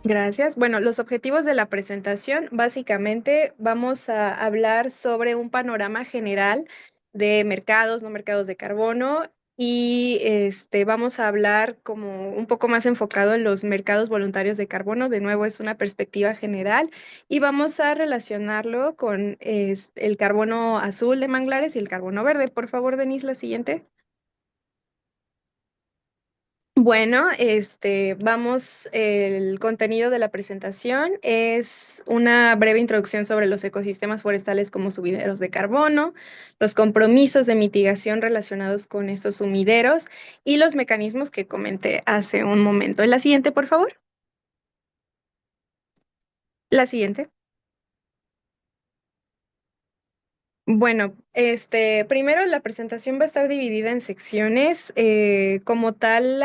Gracias. Bueno, los objetivos de la presentación, básicamente vamos a hablar sobre un panorama general de mercados, no mercados de carbono, y vamos a hablar como un poco más enfocado en los mercados voluntarios de carbono. De nuevo, es una perspectiva general y vamos a relacionarlo con el carbono azul de manglares y el carbono verde. Por favor, Denise, la siguiente. Bueno, el contenido de la presentación es una breve introducción sobre los ecosistemas forestales como sumideros de carbono, los compromisos de mitigación relacionados con estos sumideros y los mecanismos que comenté hace un momento. La siguiente, por favor. La siguiente. Bueno, primero la presentación va a estar dividida en secciones. Como tal,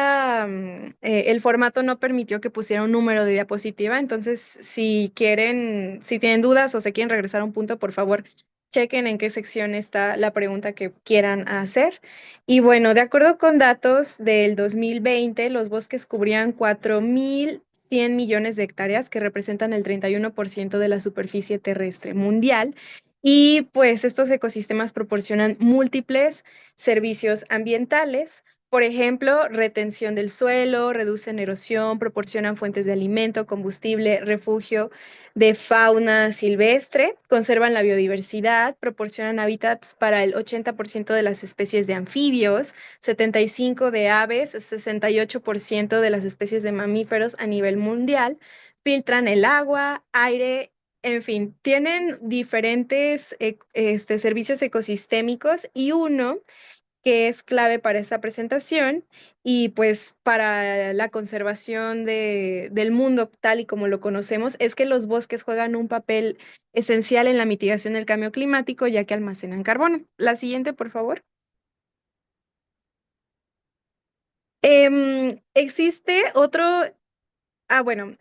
el formato no permitió que pusiera un número de diapositiva, entonces si quieren, si tienen dudas o se quieren regresar a un punto, por favor, chequen en qué sección está la pregunta que quieran hacer. Y bueno, de acuerdo con datos del 2020, los bosques cubrían 4.100 millones de hectáreas, que representan el 31% de la superficie terrestre mundial. Y pues estos ecosistemas proporcionan múltiples servicios ambientales, por ejemplo, retención del suelo, reducen erosión, proporcionan fuentes de alimento, combustible, refugio de fauna silvestre, conservan la biodiversidad, proporcionan hábitats para el 80% de las especies de anfibios, 75% de aves, 68% de las especies de mamíferos a nivel mundial, filtran el agua, aire. En fin, tienen diferentes servicios ecosistémicos y uno que es clave para esta presentación y pues para la conservación del mundo tal y como lo conocemos, es que los bosques juegan un papel esencial en la mitigación del cambio climático, ya que almacenan carbono. La siguiente, por favor. Existe otro. Bueno,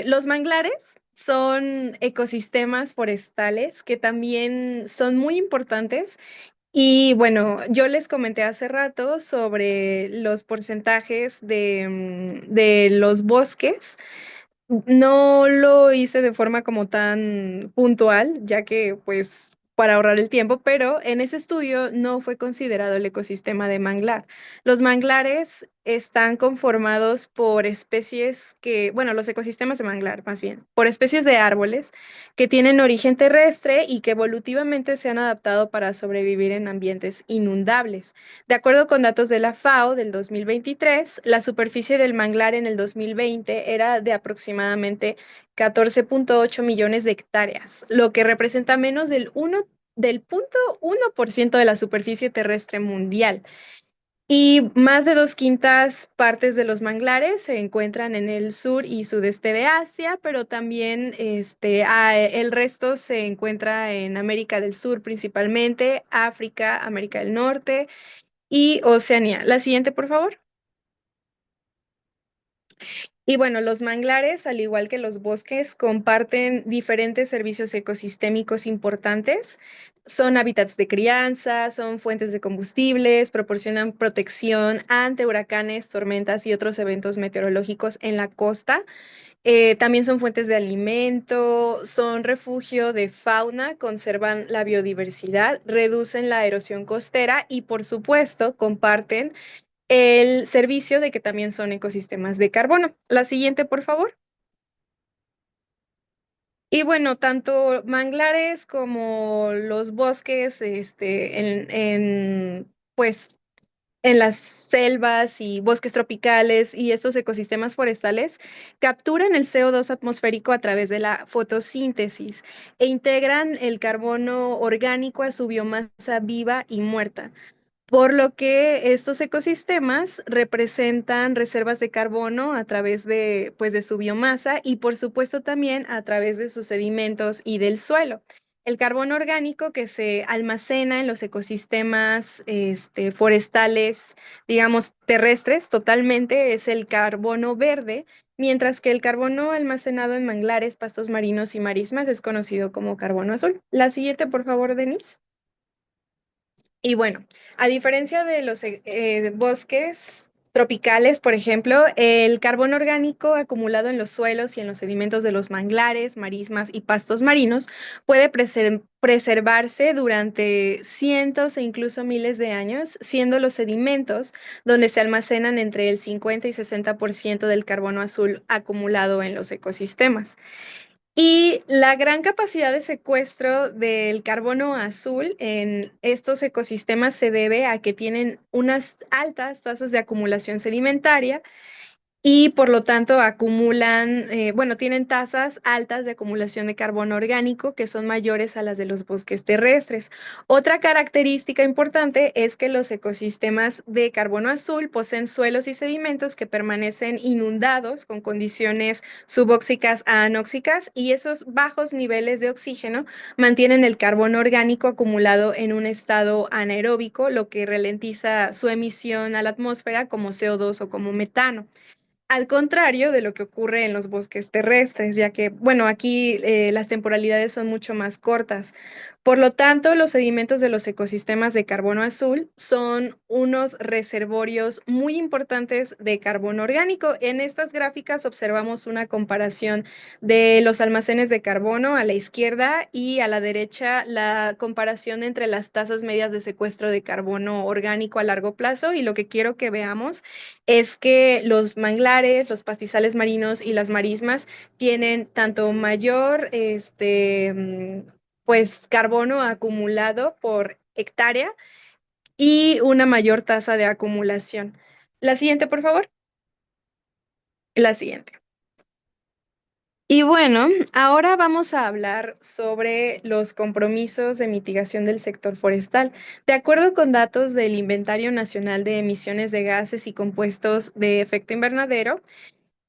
los manglares son ecosistemas forestales que también son muy importantes. Y bueno, yo les comenté hace rato sobre los porcentajes de los bosques. No lo hice de forma como tan puntual, ya que pues para ahorrar el tiempo, pero en ese estudio no fue considerado el ecosistema de manglar. Los manglares están conformados por especies que, bueno, los ecosistemas de manglar más bien, por especies de árboles que tienen origen terrestre y que evolutivamente se han adaptado para sobrevivir en ambientes inundables. De acuerdo con datos de la FAO del 2023, la superficie del manglar en el 2020 era de aproximadamente 14,8 millones de hectáreas, lo que representa menos del 0,1% de la superficie terrestre mundial. Y más de 2/5 partes de los manglares se encuentran en el sur y sudeste de Asia, pero también el resto se encuentra en América del Sur principalmente, África, América del Norte y Oceanía. La siguiente, por favor. Y bueno, los manglares, al igual que los bosques, comparten diferentes servicios ecosistémicos importantes. Son hábitats de crianza, son fuentes de combustibles, proporcionan protección ante huracanes, tormentas y otros eventos meteorológicos en la costa. También son fuentes de alimento, son refugio de fauna, conservan la biodiversidad, reducen la erosión costera y, por supuesto, comparten el servicio de que también son ecosistemas de carbono. La siguiente, por favor. Y bueno, tanto manglares como los bosques, pues en las selvas y bosques tropicales y estos ecosistemas forestales capturan el CO2 atmosférico a través de la fotosíntesis e integran el carbono orgánico a su biomasa viva y muerta. Por lo que estos ecosistemas representan reservas de carbono a través de, pues, de su biomasa y por supuesto también a través de sus sedimentos y del suelo. El carbono orgánico que se almacena en los ecosistemas forestales, digamos, terrestres, totalmente es el carbono verde, mientras que el carbono almacenado en manglares, pastos marinos y marismas es conocido como carbono azul. La siguiente, por favor, Denise. Y bueno, a diferencia de los bosques, tropicales, por ejemplo, el carbón orgánico acumulado en los suelos y en los sedimentos de los manglares, marismas y pastos marinos puede preservarse durante cientos e incluso miles de años, siendo los sedimentos donde se almacenan entre el 50 y 60% del carbono azul acumulado en los ecosistemas. Y la gran capacidad de secuestro del carbono azul en estos ecosistemas se debe a que tienen unas altas tasas de acumulación sedimentaria y por lo tanto acumulan, bueno, tienen tasas altas de acumulación de carbono orgánico que son mayores a las de los bosques terrestres. Otra característica importante es que los ecosistemas de carbono azul poseen suelos y sedimentos que permanecen inundados con condiciones subóxicas a anóxicas y esos bajos niveles de oxígeno mantienen el carbono orgánico acumulado en un estado anaeróbico, lo que ralentiza su emisión a la atmósfera como CO2 o como metano. Al contrario de lo que ocurre en los bosques terrestres, ya que, bueno, aquí las temporalidades son mucho más cortas. Por lo tanto, los sedimentos de los ecosistemas de carbono azul son unos reservorios muy importantes de carbono orgánico. En estas gráficas observamos una comparación de los almacenes de carbono a la izquierda y a la derecha la comparación entre las tasas medias de secuestro de carbono orgánico a largo plazo. Y lo que quiero que veamos es que los manglares, los pastizales marinos y las marismas tienen tanto mayor, pues, carbono acumulado por hectárea y una mayor tasa de acumulación. La siguiente, por favor. La siguiente. Y bueno, ahora vamos a hablar sobre los compromisos de mitigación del sector forestal. De acuerdo con datos del Inventario Nacional de Emisiones de Gases y Compuestos de Efecto Invernadero,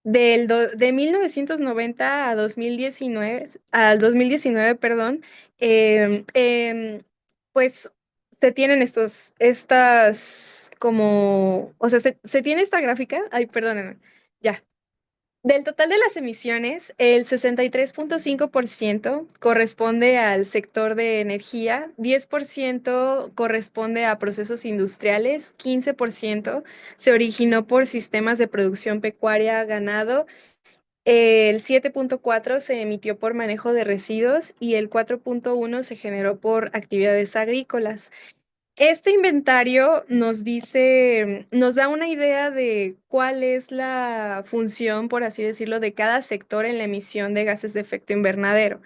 de 1990 a 2019, al 2019, perdón, em, em, pues se tienen estas como, o sea, se tiene esta gráfica, ay, perdónenme, ya. Del total de las emisiones, el 63,5% corresponde al sector de energía, 10% corresponde a procesos industriales, 15% se originó por sistemas de producción pecuaria, ganado, el 7,4% se emitió por manejo de residuos y el 4,1% se generó por actividades agrícolas. Este inventario nos dice, nos da una idea de cuál es la función, por así decirlo, de cada sector en la emisión de gases de efecto invernadero.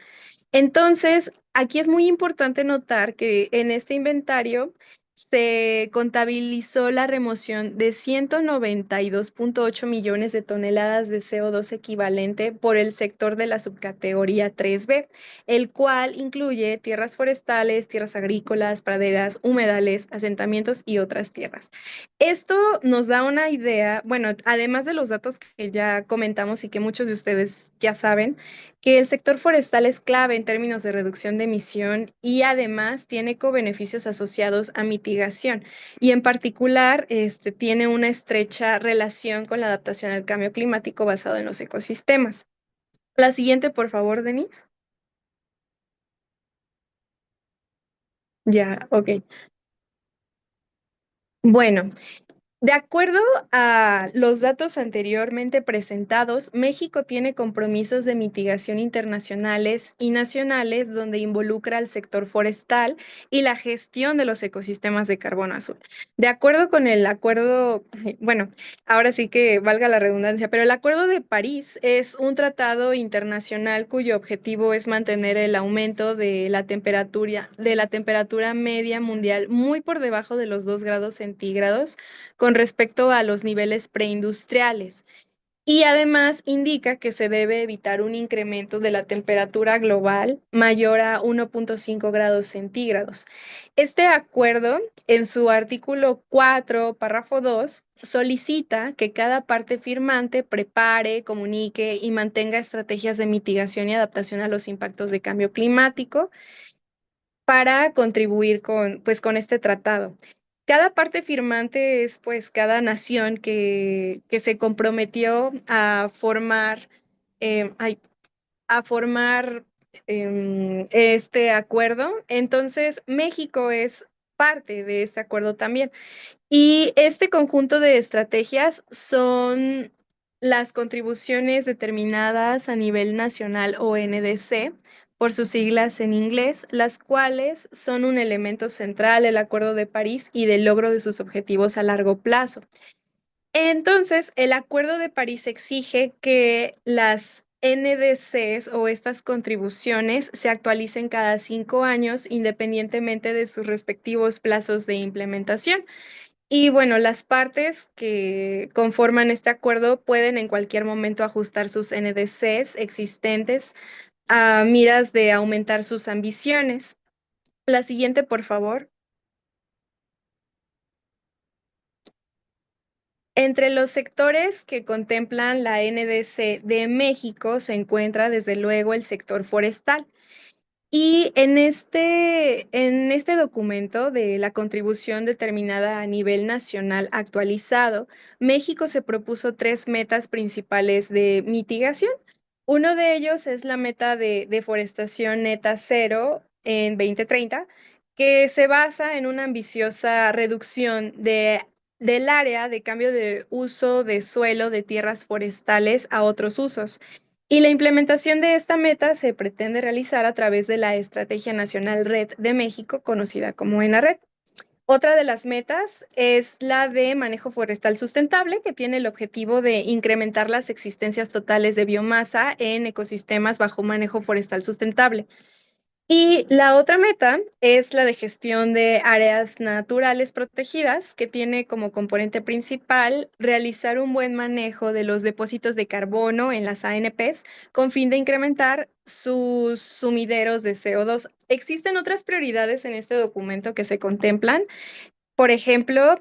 Entonces, aquí es muy importante notar que en este inventario se contabilizó la remoción de 192,8 millones de toneladas de CO2 equivalente por el sector de la subcategoría 3B, el cual incluye tierras forestales, tierras agrícolas, praderas, humedales, asentamientos y otras tierras. Esto nos da una idea, bueno, además de los datos que ya comentamos y que muchos de ustedes ya saben, que el sector forestal es clave en términos de reducción de emisión y además tiene cobeneficios asociados a mitigación y en particular tiene una estrecha relación con la adaptación al cambio climático basado en los ecosistemas. La siguiente, por favor, Denise. Ya, ok. Bueno, de acuerdo a los datos anteriormente presentados, México tiene compromisos de mitigación internacionales y nacionales donde involucra al sector forestal y la gestión de los ecosistemas de carbono azul. De acuerdo con el acuerdo, bueno, ahora sí que valga la redundancia, pero el Acuerdo de París es un tratado internacional cuyo objetivo es mantener el aumento de la temperatura media mundial muy por debajo de los 2 grados centígrados con respecto a los niveles preindustriales. Y además indica que se debe evitar un incremento de la temperatura global mayor a 1,5 grados centígrados. Este acuerdo, en su artículo 4, párrafo 2, solicita que cada parte firmante prepare, comunique y mantenga estrategias de mitigación y adaptación a los impactos de cambio climático para contribuir pues, con este tratado. Cada parte firmante es pues cada nación que se comprometió a formar, ay, a formar este acuerdo. Entonces, México es parte de este acuerdo también. Y este conjunto de estrategias son las contribuciones determinadas a nivel nacional o NDC, por sus siglas en inglés, las cuales son un elemento central del Acuerdo de París y del logro de sus objetivos a largo plazo. Entonces, el Acuerdo de París exige que las NDCs o estas contribuciones se actualicen cada 5 años, independientemente de sus respectivos plazos de implementación. Y bueno, las partes que conforman este acuerdo pueden en cualquier momento ajustar sus NDCs existentes a miras de aumentar sus ambiciones. La siguiente, por favor. Entre los sectores que contemplan la NDC de México se encuentra desde luego el sector forestal. Y en este documento de la contribución determinada a nivel nacional actualizado, México se propuso tres metas principales de mitigación. Uno de ellos es la meta de deforestación neta cero en 2030, que se basa en una ambiciosa reducción del área de cambio de uso de suelo de tierras forestales a otros usos. Y la implementación de esta meta se pretende realizar a través de la Estrategia Nacional Red de México, conocida como ENARED. Otra de las metas es la de manejo forestal sustentable, que tiene el objetivo de incrementar las existencias totales de biomasa en ecosistemas bajo manejo forestal sustentable. Y la otra meta es la de gestión de áreas naturales protegidas, que tiene como componente principal realizar un buen manejo de los depósitos de carbono en las ANPs con fin de incrementar sus sumideros de CO2. Existen otras prioridades en este documento que se contemplan, por ejemplo,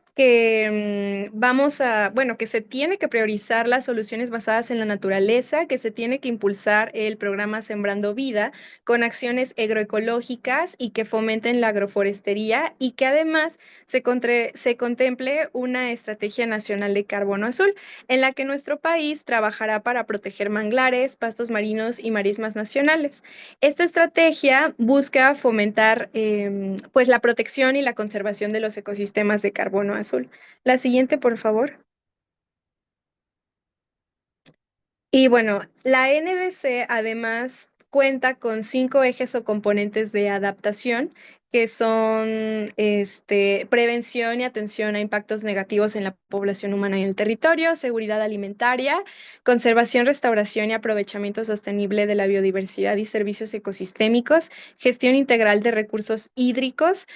bueno, que se tiene que priorizar las soluciones basadas en la naturaleza, que se tiene que impulsar el programa Sembrando Vida con acciones agroecológicas y que fomenten la agroforestería y que además se contemple una estrategia nacional de carbono azul, en la que nuestro país trabajará para proteger manglares, pastos marinos y marismas nacionales. Esta estrategia busca fomentar pues la protección y la conservación de los ecosistemas de carbono azul. La siguiente, por favor. Y bueno, la NDC además cuenta con 5 ejes o componentes de adaptación, que son prevención y atención a impactos negativos en la población humana y el territorio, seguridad alimentaria, conservación, restauración y aprovechamiento sostenible de la biodiversidad y servicios ecosistémicos, gestión integral de recursos hídricos,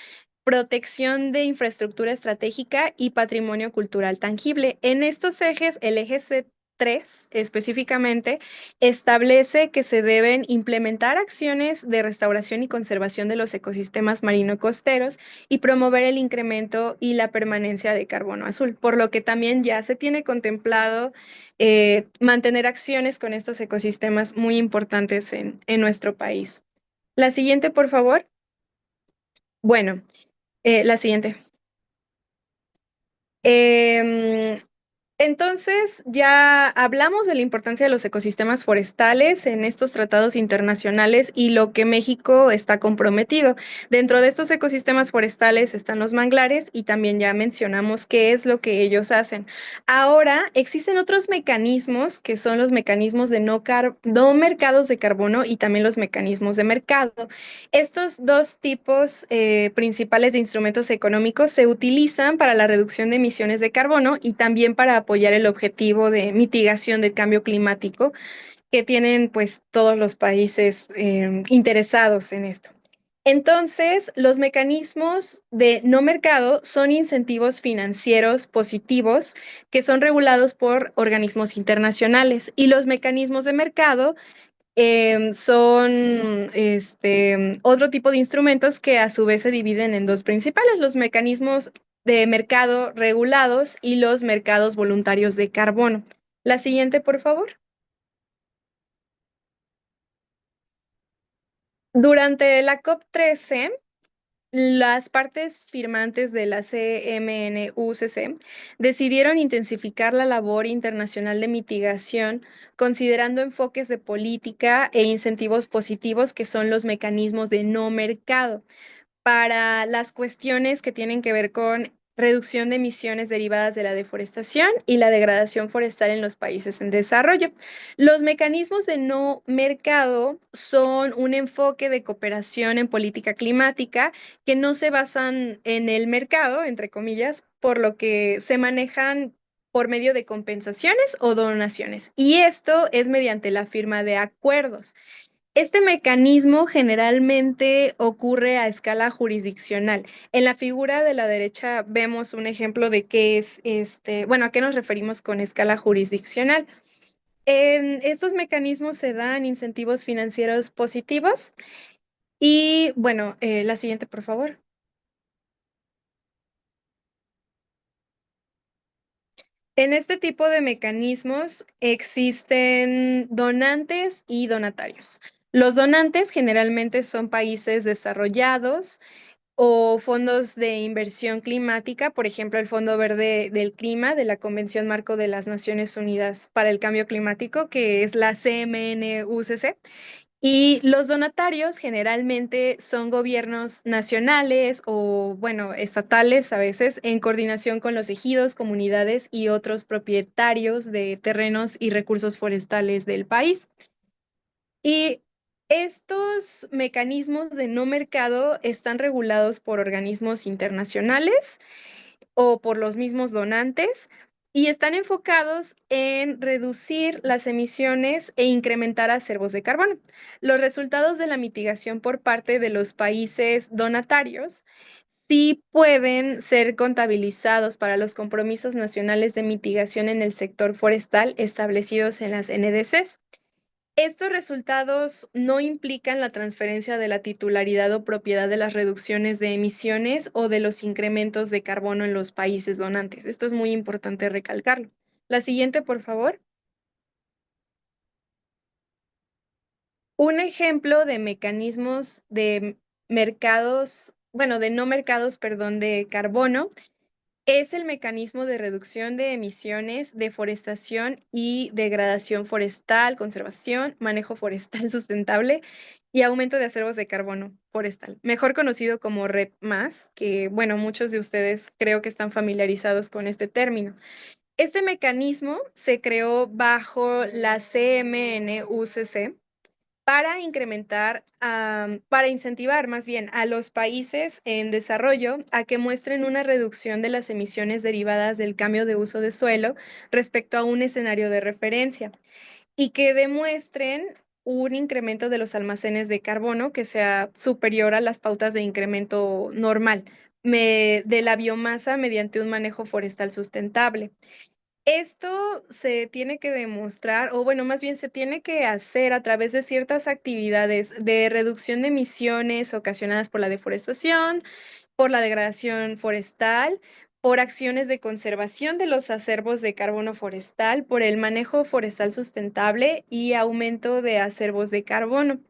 protección de infraestructura estratégica y patrimonio cultural tangible. En estos ejes, el eje C3 específicamente establece que se deben implementar acciones de restauración y conservación de los ecosistemas marino-costeros y promover el incremento y la permanencia de carbono azul, por lo que también ya se tiene contemplado mantener acciones con estos ecosistemas muy importantes en nuestro país. La siguiente, por favor. Bueno, la siguiente. Em, entonces, ya hablamos de la importancia de los ecosistemas forestales en estos tratados internacionales y lo que México está comprometido. Dentro de estos ecosistemas forestales están los manglares y también ya mencionamos qué es lo que ellos hacen. Ahora, existen otros mecanismos que son los mecanismos de no mercados de carbono y también los mecanismos de mercado. Estos dos tipos principales de instrumentos económicos se utilizan para la reducción de emisiones de carbono y también para apoyar el objetivo de mitigación del cambio climático que tienen pues todos los países interesados en esto. Entonces, los mecanismos de no mercado son incentivos financieros positivos que son regulados por organismos internacionales y los mecanismos de mercado son otro tipo de instrumentos que a su vez se dividen en dos principales, los mecanismos de mercado regulados y los mercados voluntarios de carbono. La siguiente, por favor. Durante la COP13, las partes firmantes de la CMNUCC decidieron intensificar la labor internacional de mitigación, considerando enfoques de política e incentivos positivos que son los mecanismos de no mercado. para las cuestiones que tienen que ver con reducción de emisiones derivadas de la deforestación y la degradación forestal en los países en desarrollo. Los mecanismos de no mercado son un enfoque de cooperación en política climática que no se basan en el mercado, entre comillas, por lo que se manejan por medio de compensaciones o donaciones. Y esto es mediante la firma de acuerdos. Este mecanismo generalmente ocurre a escala jurisdiccional. En la figura de la derecha vemos un ejemplo de qué es bueno, a qué nos referimos con escala jurisdiccional. En estos mecanismos se dan incentivos financieros positivos y, bueno, la siguiente, por favor. En este tipo de mecanismos existen donantes y donatarios. Los donantes generalmente son países desarrollados o fondos de inversión climática, por ejemplo, el Fondo Verde del Clima de la Convención Marco de las Naciones Unidas para el Cambio Climático, que es la CMNUCC. Y los donatarios generalmente son gobiernos nacionales o, bueno, estatales a veces, en coordinación con los ejidos, comunidades y otros propietarios de terrenos y recursos forestales del país. Y estos mecanismos de no mercado están regulados por organismos internacionales o por los mismos donantes y están enfocados en reducir las emisiones e incrementar acervos de carbono. Los resultados de la mitigación por parte de los países donatarios sí pueden ser contabilizados para los compromisos nacionales de mitigación en el sector forestal establecidos en las NDCs. Estos resultados no implican la transferencia de la titularidad o propiedad de las reducciones de emisiones o de los incrementos de carbono en los países donantes. Esto es muy importante recalcarlo. La siguiente, por favor. Un ejemplo de mecanismos de mercados, bueno, de no mercados, perdón, de carbono es el mecanismo de reducción de emisiones, deforestación y degradación forestal, conservación, manejo forestal sustentable y aumento de acervos de carbono forestal, mejor conocido como RED+, que bueno, muchos de ustedes creo que están familiarizados con este término. Este mecanismo se creó bajo la CMNUCC para incentivar más bien a los países en desarrollo a que muestren una reducción de las emisiones derivadas del cambio de uso de suelo respecto a un escenario de referencia y que demuestren un incremento de los almacenes de carbono que sea superior a las pautas de incremento normal de la biomasa mediante un manejo forestal sustentable. Esto se tiene que demostrar, o bueno, más bien se tiene que hacer a través de ciertas actividades de reducción de emisiones ocasionadas por la deforestación, por la degradación forestal, por acciones de conservación de los acervos de carbono forestal, por el manejo forestal sustentable y aumento de acervos de carbono.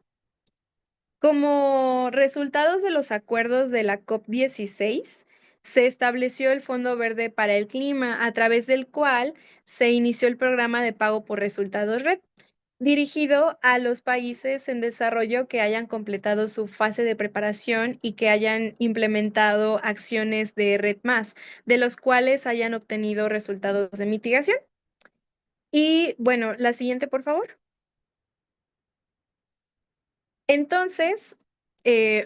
Como resultados de los acuerdos de la COP16, se estableció el Fondo Verde para el Clima, a través del cual se inició el programa de pago por resultados RED, dirigido a los países en desarrollo que hayan completado su fase de preparación y que hayan implementado acciones de RED+, de los cuales hayan obtenido resultados de mitigación. Y bueno, la siguiente, por favor. Entonces,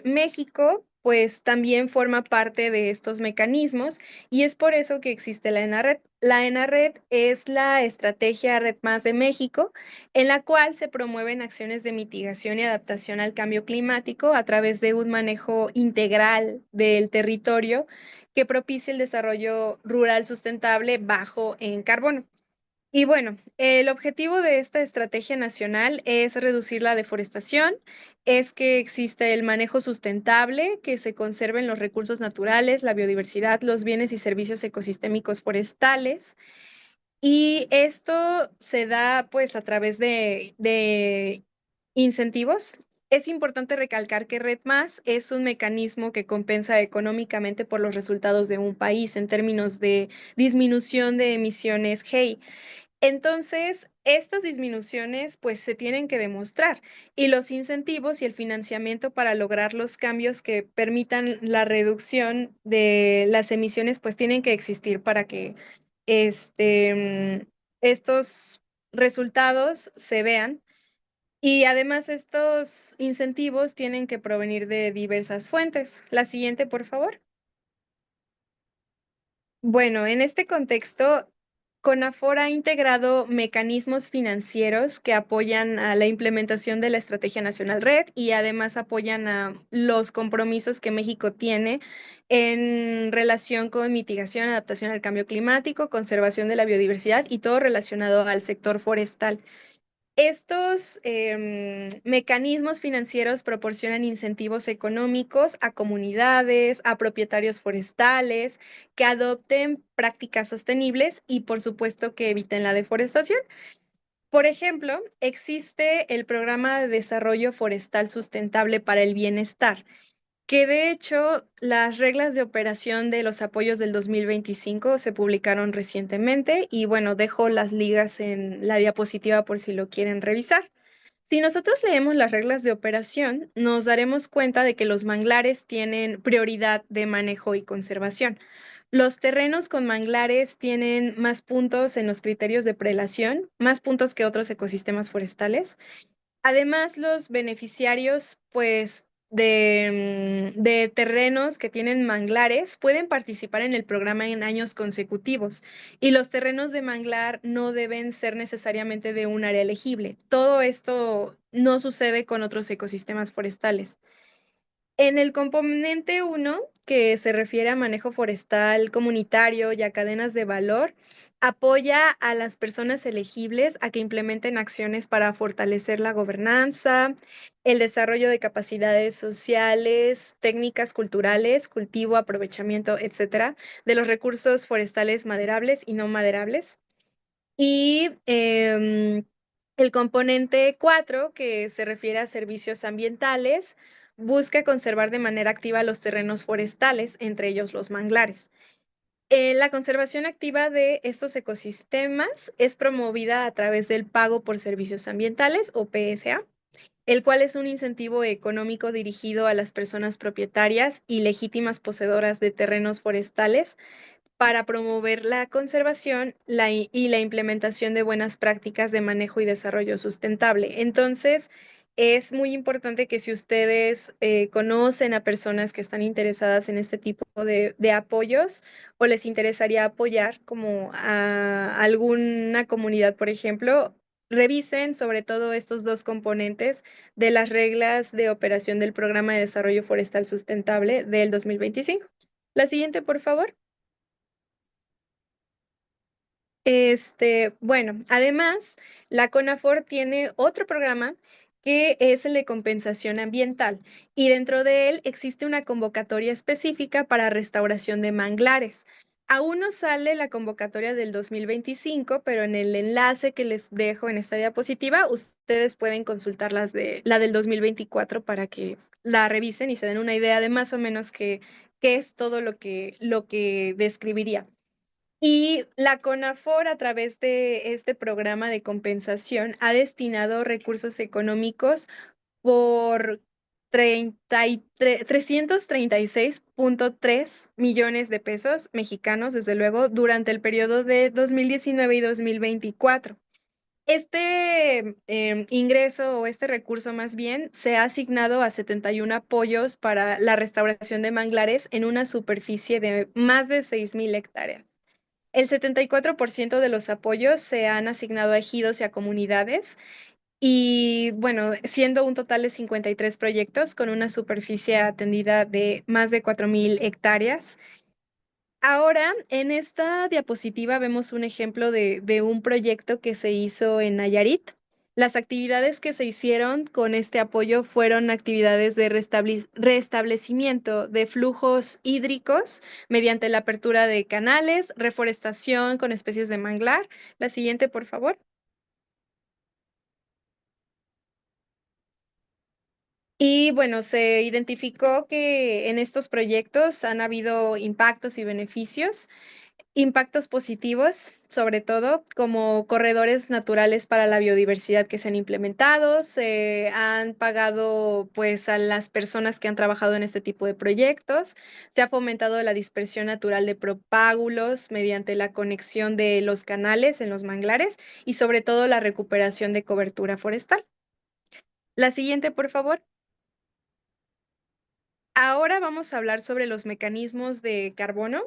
México, pues también forma parte de estos mecanismos y es por eso que existe la ENARRED. La ENARRED es la estrategia Red Más de México, en la cual se promueven acciones de mitigación y adaptación al cambio climático a través de un manejo integral del territorio que propicie el desarrollo rural sustentable bajo en carbono. Y bueno, el objetivo de esta estrategia nacional es reducir la deforestación, es que exista el manejo sustentable, que se conserven los recursos naturales, la biodiversidad, los bienes y servicios ecosistémicos forestales. Y esto se da pues a través de incentivos. Es importante recalcar que Red Más es un mecanismo que compensa económicamente por los resultados de un país en términos de disminución de emisiones GEI. Entonces, estas disminuciones, pues, se tienen que demostrar, y los incentivos y el financiamiento para lograr los cambios que permitan la reducción de las emisiones, pues, tienen que existir para que, estos resultados se vean. Y además, estos incentivos tienen que provenir de diversas fuentes. La siguiente, por favor. Bueno, en este contexto, CONAFOR ha integrado mecanismos financieros que apoyan a la implementación de la Estrategia Nacional Red y además apoyan a los compromisos que México tiene en relación con mitigación, adaptación al cambio climático, conservación de la biodiversidad y todo relacionado al sector forestal. Estos mecanismos financieros proporcionan incentivos económicos a comunidades, a propietarios forestales, que adopten prácticas sostenibles y, por supuesto, que eviten la deforestación. Por ejemplo, existe el Programa de Desarrollo Forestal Sustentable para el Bienestar, que de hecho las reglas de operación de los apoyos del 2025 se publicaron recientemente y bueno, dejo las ligas en la diapositiva por si lo quieren revisar. Si nosotros leemos las reglas de operación, nos daremos cuenta de que los manglares tienen prioridad de manejo y conservación. Los terrenos con manglares tienen más puntos en los criterios de prelación, más puntos que otros ecosistemas forestales. Además, los beneficiarios, pues, de terrenos que tienen manglares pueden participar en el programa en años consecutivos y los terrenos de manglar no deben ser necesariamente de un área elegible. Todo esto no sucede con otros ecosistemas forestales. En el componente uno, que se refiere a manejo forestal comunitario y a cadenas de valor, apoya a las personas elegibles a que implementen acciones para fortalecer la gobernanza, el desarrollo de capacidades sociales, técnicas culturales, cultivo, aprovechamiento, etcétera, de los recursos forestales maderables y no maderables. Y el componente 4, que se refiere a servicios ambientales, busca conservar de manera activa los terrenos forestales, entre ellos los manglares. La conservación activa de estos ecosistemas es promovida a través del pago por servicios ambientales o PSA, el cual es un incentivo económico dirigido a las personas propietarias y legítimas poseedoras de terrenos forestales para promover la conservación y la implementación de buenas prácticas de manejo y desarrollo sustentable. Entonces, es muy importante que si ustedes conocen a personas que están interesadas en este tipo de apoyos o les interesaría apoyar como a alguna comunidad, por ejemplo, revisen sobre todo estos dos componentes de las reglas de operación del Programa de Desarrollo Forestal Sustentable del 2025. La siguiente, por favor. Bueno, además, la CONAFOR tiene otro programa que es el de compensación ambiental y dentro de él existe una convocatoria específica para restauración de manglares. Aún no sale la convocatoria del 2025, pero en el enlace que les dejo en esta diapositiva, ustedes pueden consultar la del 2024 para que la revisen y se den una idea de más o menos qué es todo lo que describiría. Y la CONAFOR, a través de este programa de compensación, ha destinado recursos económicos por 336.3 millones de pesos mexicanos, desde luego, durante el periodo de 2019 y 2024. Este ingreso o este recurso más bien se ha asignado a 71 apoyos para la restauración de manglares en una superficie de más de 6.000 hectáreas. El 74% de los apoyos se han asignado a ejidos y a comunidades y, bueno, siendo un total de 53 proyectos con una superficie atendida de más de 4.000 hectáreas. Ahora, en esta diapositiva vemos un ejemplo de un proyecto que se hizo en Nayarit. Las actividades que se hicieron con este apoyo fueron actividades de restablecimiento de flujos hídricos mediante la apertura de canales, reforestación con especies de manglar. La siguiente, por favor. Y bueno, se identificó que en estos proyectos han habido impactos y beneficios. Impactos positivos, sobre todo, como corredores naturales para la biodiversidad que se han implementado, se han pagado, pues, a las personas que han trabajado en este tipo de proyectos, se ha fomentado la dispersión natural de propágulos mediante la conexión de los canales en los manglares y, sobre todo, la recuperación de cobertura forestal. La siguiente, por favor. Ahora vamos a hablar sobre los mecanismos de carbono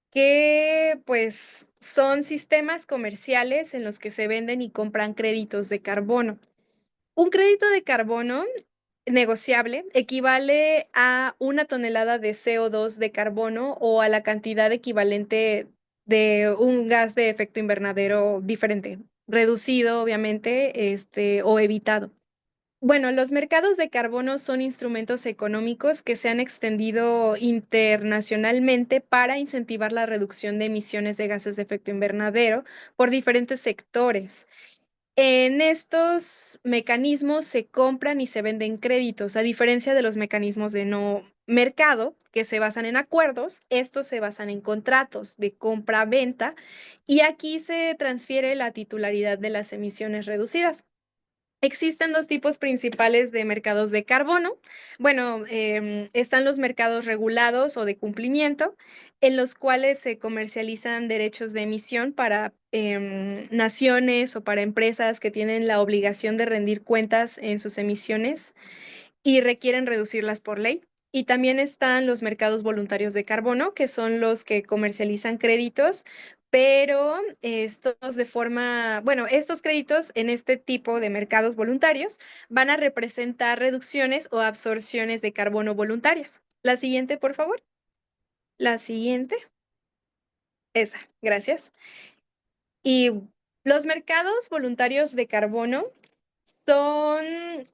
que, pues, son sistemas comerciales en los que se venden y compran créditos de carbono. Un crédito de carbono negociable equivale a 1 tonelada de CO2 de carbono o a la cantidad equivalente de un gas de efecto invernadero diferente, reducido, obviamente, o evitado. Bueno, los mercados de carbono son instrumentos económicos que se han extendido internacionalmente para incentivar la reducción de emisiones de gases de efecto invernadero por diferentes sectores. En estos mecanismos se compran y se venden créditos, a diferencia de los mecanismos de no mercado, que se basan en acuerdos, estos se basan en contratos de compra-venta y aquí se transfiere la titularidad de las emisiones reducidas. Existen dos tipos principales de mercados de carbono. Bueno, están los mercados regulados o de cumplimiento, en los cuales se comercializan derechos de emisión para naciones o para empresas que tienen la obligación de rendir cuentas en sus emisiones y requieren reducirlas por ley. Y también están los mercados voluntarios de carbono, que son los que comercializan créditos, pero estos de forma, bueno, estos créditos en este tipo de mercados voluntarios van a representar reducciones o absorciones de carbono voluntarias. La siguiente, por favor. La siguiente. Esa, gracias. Y los mercados voluntarios de carbono son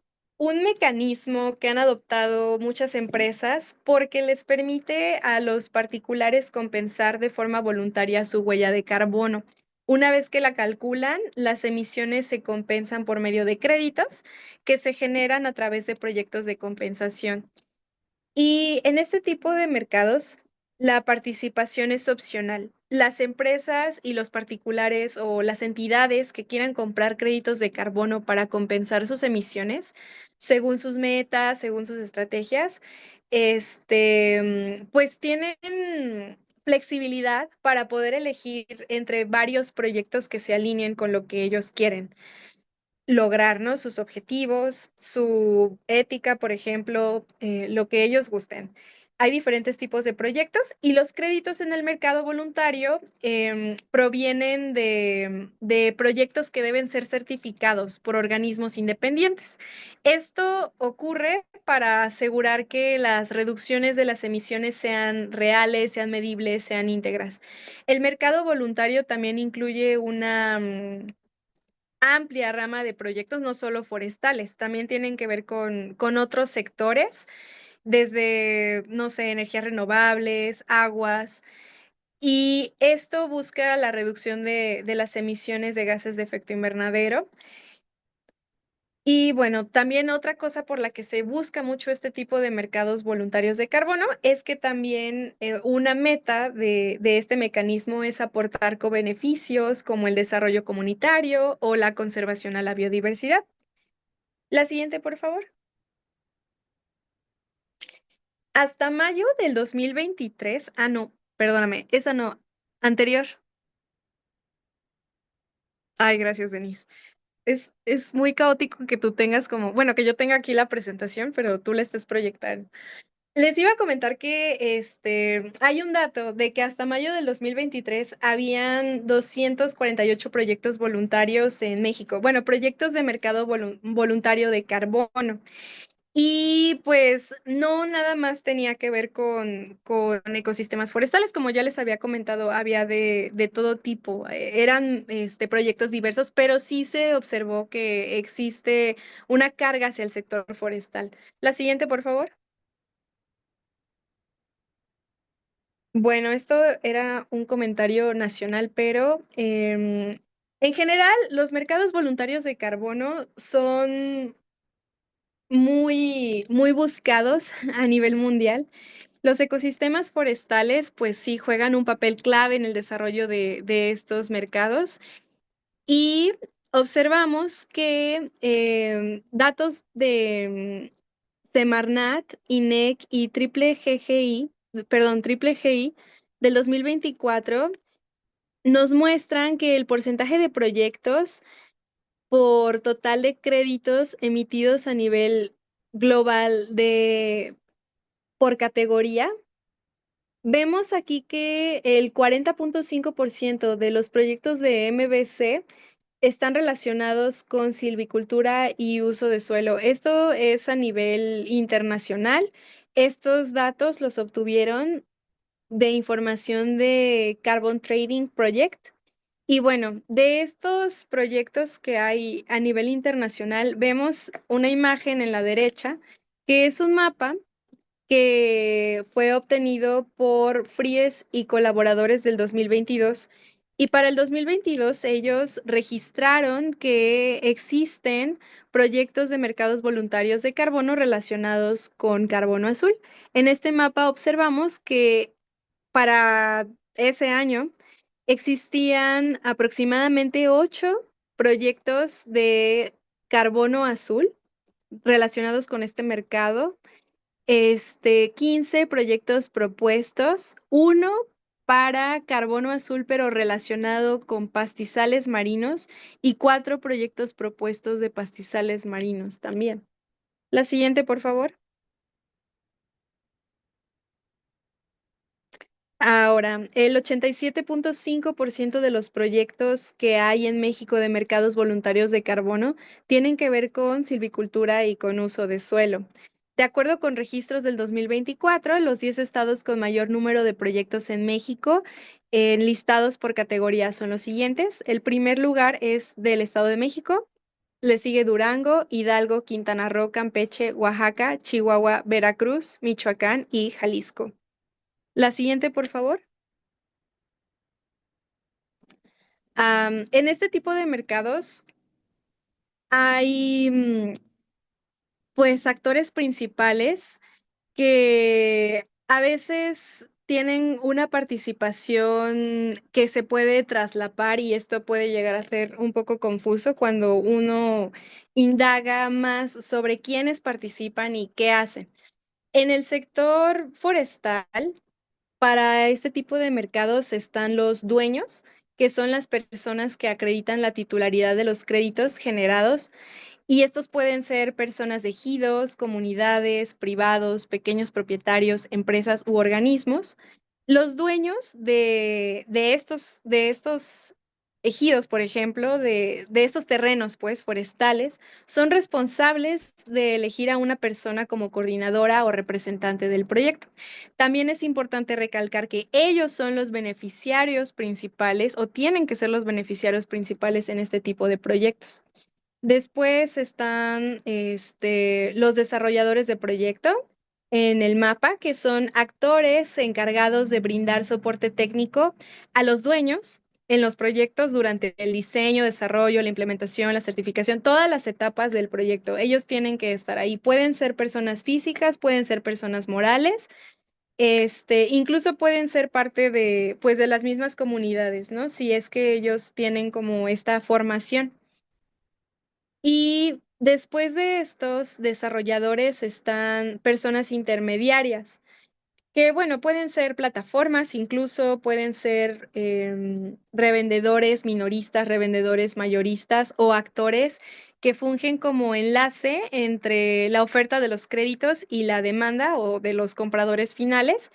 un mecanismo que han adoptado muchas empresas porque les permite a los particulares compensar de forma voluntaria su huella de carbono. Una vez que la calculan, las emisiones se compensan por medio de créditos que se generan a través de proyectos de compensación. Y en este tipo de mercados, la participación es opcional. Las empresas y los particulares o las entidades que quieran comprar créditos de carbono para compensar sus emisiones, según sus metas, según sus estrategias, pues tienen flexibilidad para poder elegir entre varios proyectos que se alineen con lo que ellos quieren lograr, ¿no? Sus objetivos, su ética, por ejemplo, lo que ellos gusten. Hay diferentes tipos de proyectos y los créditos en el mercado voluntario provienen de proyectos que deben ser certificados por organismos independientes. Esto ocurre para asegurar que las reducciones de las emisiones sean reales, sean medibles, sean íntegras. El mercado voluntario también incluye una amplia rama de proyectos, no solo forestales, también tienen que ver con otros sectores, desde, no sé, energías renovables, aguas, y esto busca la reducción de las emisiones de gases de efecto invernadero. Y bueno, también otra cosa por la que se busca mucho este tipo de mercados voluntarios de carbono es que también una meta de este mecanismo es aportar cobeneficios como el desarrollo comunitario o la conservación a la biodiversidad. La siguiente, por favor. Hasta mayo del 2023, no, perdóname, esa no, anterior. Ay, gracias, Denise. Es muy caótico que tú tengas como, bueno, que yo tenga aquí la presentación, pero tú la estés proyectando. Les iba a comentar que hay un dato de que hasta mayo del 2023 habían 248 proyectos voluntarios en México. Bueno, proyectos de mercado voluntario de carbono. Y pues no nada más tenía que ver con ecosistemas forestales, como ya les había comentado, había de todo tipo, eran proyectos diversos, pero sí se observó que existe una carga hacia el sector forestal. La siguiente, por favor. Bueno, esto era un comentario nacional, pero en general los mercados voluntarios de carbono son muy, muy buscados a nivel mundial. Los ecosistemas forestales, pues sí, juegan un papel clave en el desarrollo de estos mercados y observamos que datos de Semarnat, INEC y Triple GI del 2024 nos muestran que el porcentaje de proyectos por total de créditos emitidos a nivel global por categoría. Vemos aquí que el 40.5% de los proyectos de MBC están relacionados con silvicultura y uso de suelo. Esto es a nivel internacional. Estos datos los obtuvieron de información de Carbon Trading Project. Y bueno, de estos proyectos que hay a nivel internacional, vemos una imagen en la derecha, que es un mapa que fue obtenido por Fries y colaboradores del 2022. Y para el 2022 ellos registraron que existen proyectos de mercados voluntarios de carbono relacionados con carbono azul. En este mapa observamos que para ese año existían aproximadamente 8 proyectos de carbono azul relacionados con este mercado, 15 proyectos propuestos, uno para carbono azul, pero relacionado con pastizales marinos, y 4 proyectos propuestos de pastizales marinos también. La siguiente, por favor. Ahora, el 87.5% de los proyectos que hay en México de mercados voluntarios de carbono tienen que ver con silvicultura y con uso de suelo. De acuerdo con registros del 2024, los 10 estados con mayor número de proyectos en México, listados por categoría, son los siguientes. El primer lugar es del Estado de México, le sigue Durango, Hidalgo, Quintana Roo, Campeche, Oaxaca, Chihuahua, Veracruz, Michoacán y Jalisco. La siguiente, por favor. En este tipo de mercados hay pues actores principales que a veces tienen una participación que se puede traslapar y esto puede llegar a ser un poco confuso cuando uno indaga más sobre quiénes participan y qué hacen. En el sector forestal, para este tipo de mercados están los dueños, que son las personas que acreditan la titularidad de los créditos generados, y estos pueden ser personas de ejidos, comunidades, privados, pequeños propietarios, empresas u organismos. Los dueños de estos ejidos, por ejemplo, de estos terrenos, pues, forestales, son responsables de elegir a una persona como coordinadora o representante del proyecto. También es importante recalcar que ellos son los beneficiarios principales o tienen que ser los beneficiarios principales en este tipo de proyectos. Después están los desarrolladores de proyecto en el mapa, que son actores encargados de brindar soporte técnico a los dueños en los proyectos durante el diseño, desarrollo, la implementación, la certificación, todas las etapas del proyecto. Ellos tienen que estar ahí. Pueden ser personas físicas, pueden ser personas morales, incluso pueden ser parte de, pues, de las mismas comunidades, ¿no? Si es que ellos tienen como esta formación. Y después de estos desarrolladores están personas intermediarias, que bueno, pueden ser plataformas, incluso pueden ser revendedores minoristas, revendedores mayoristas o actores que fungen como enlace entre la oferta de los créditos y la demanda o de los compradores finales.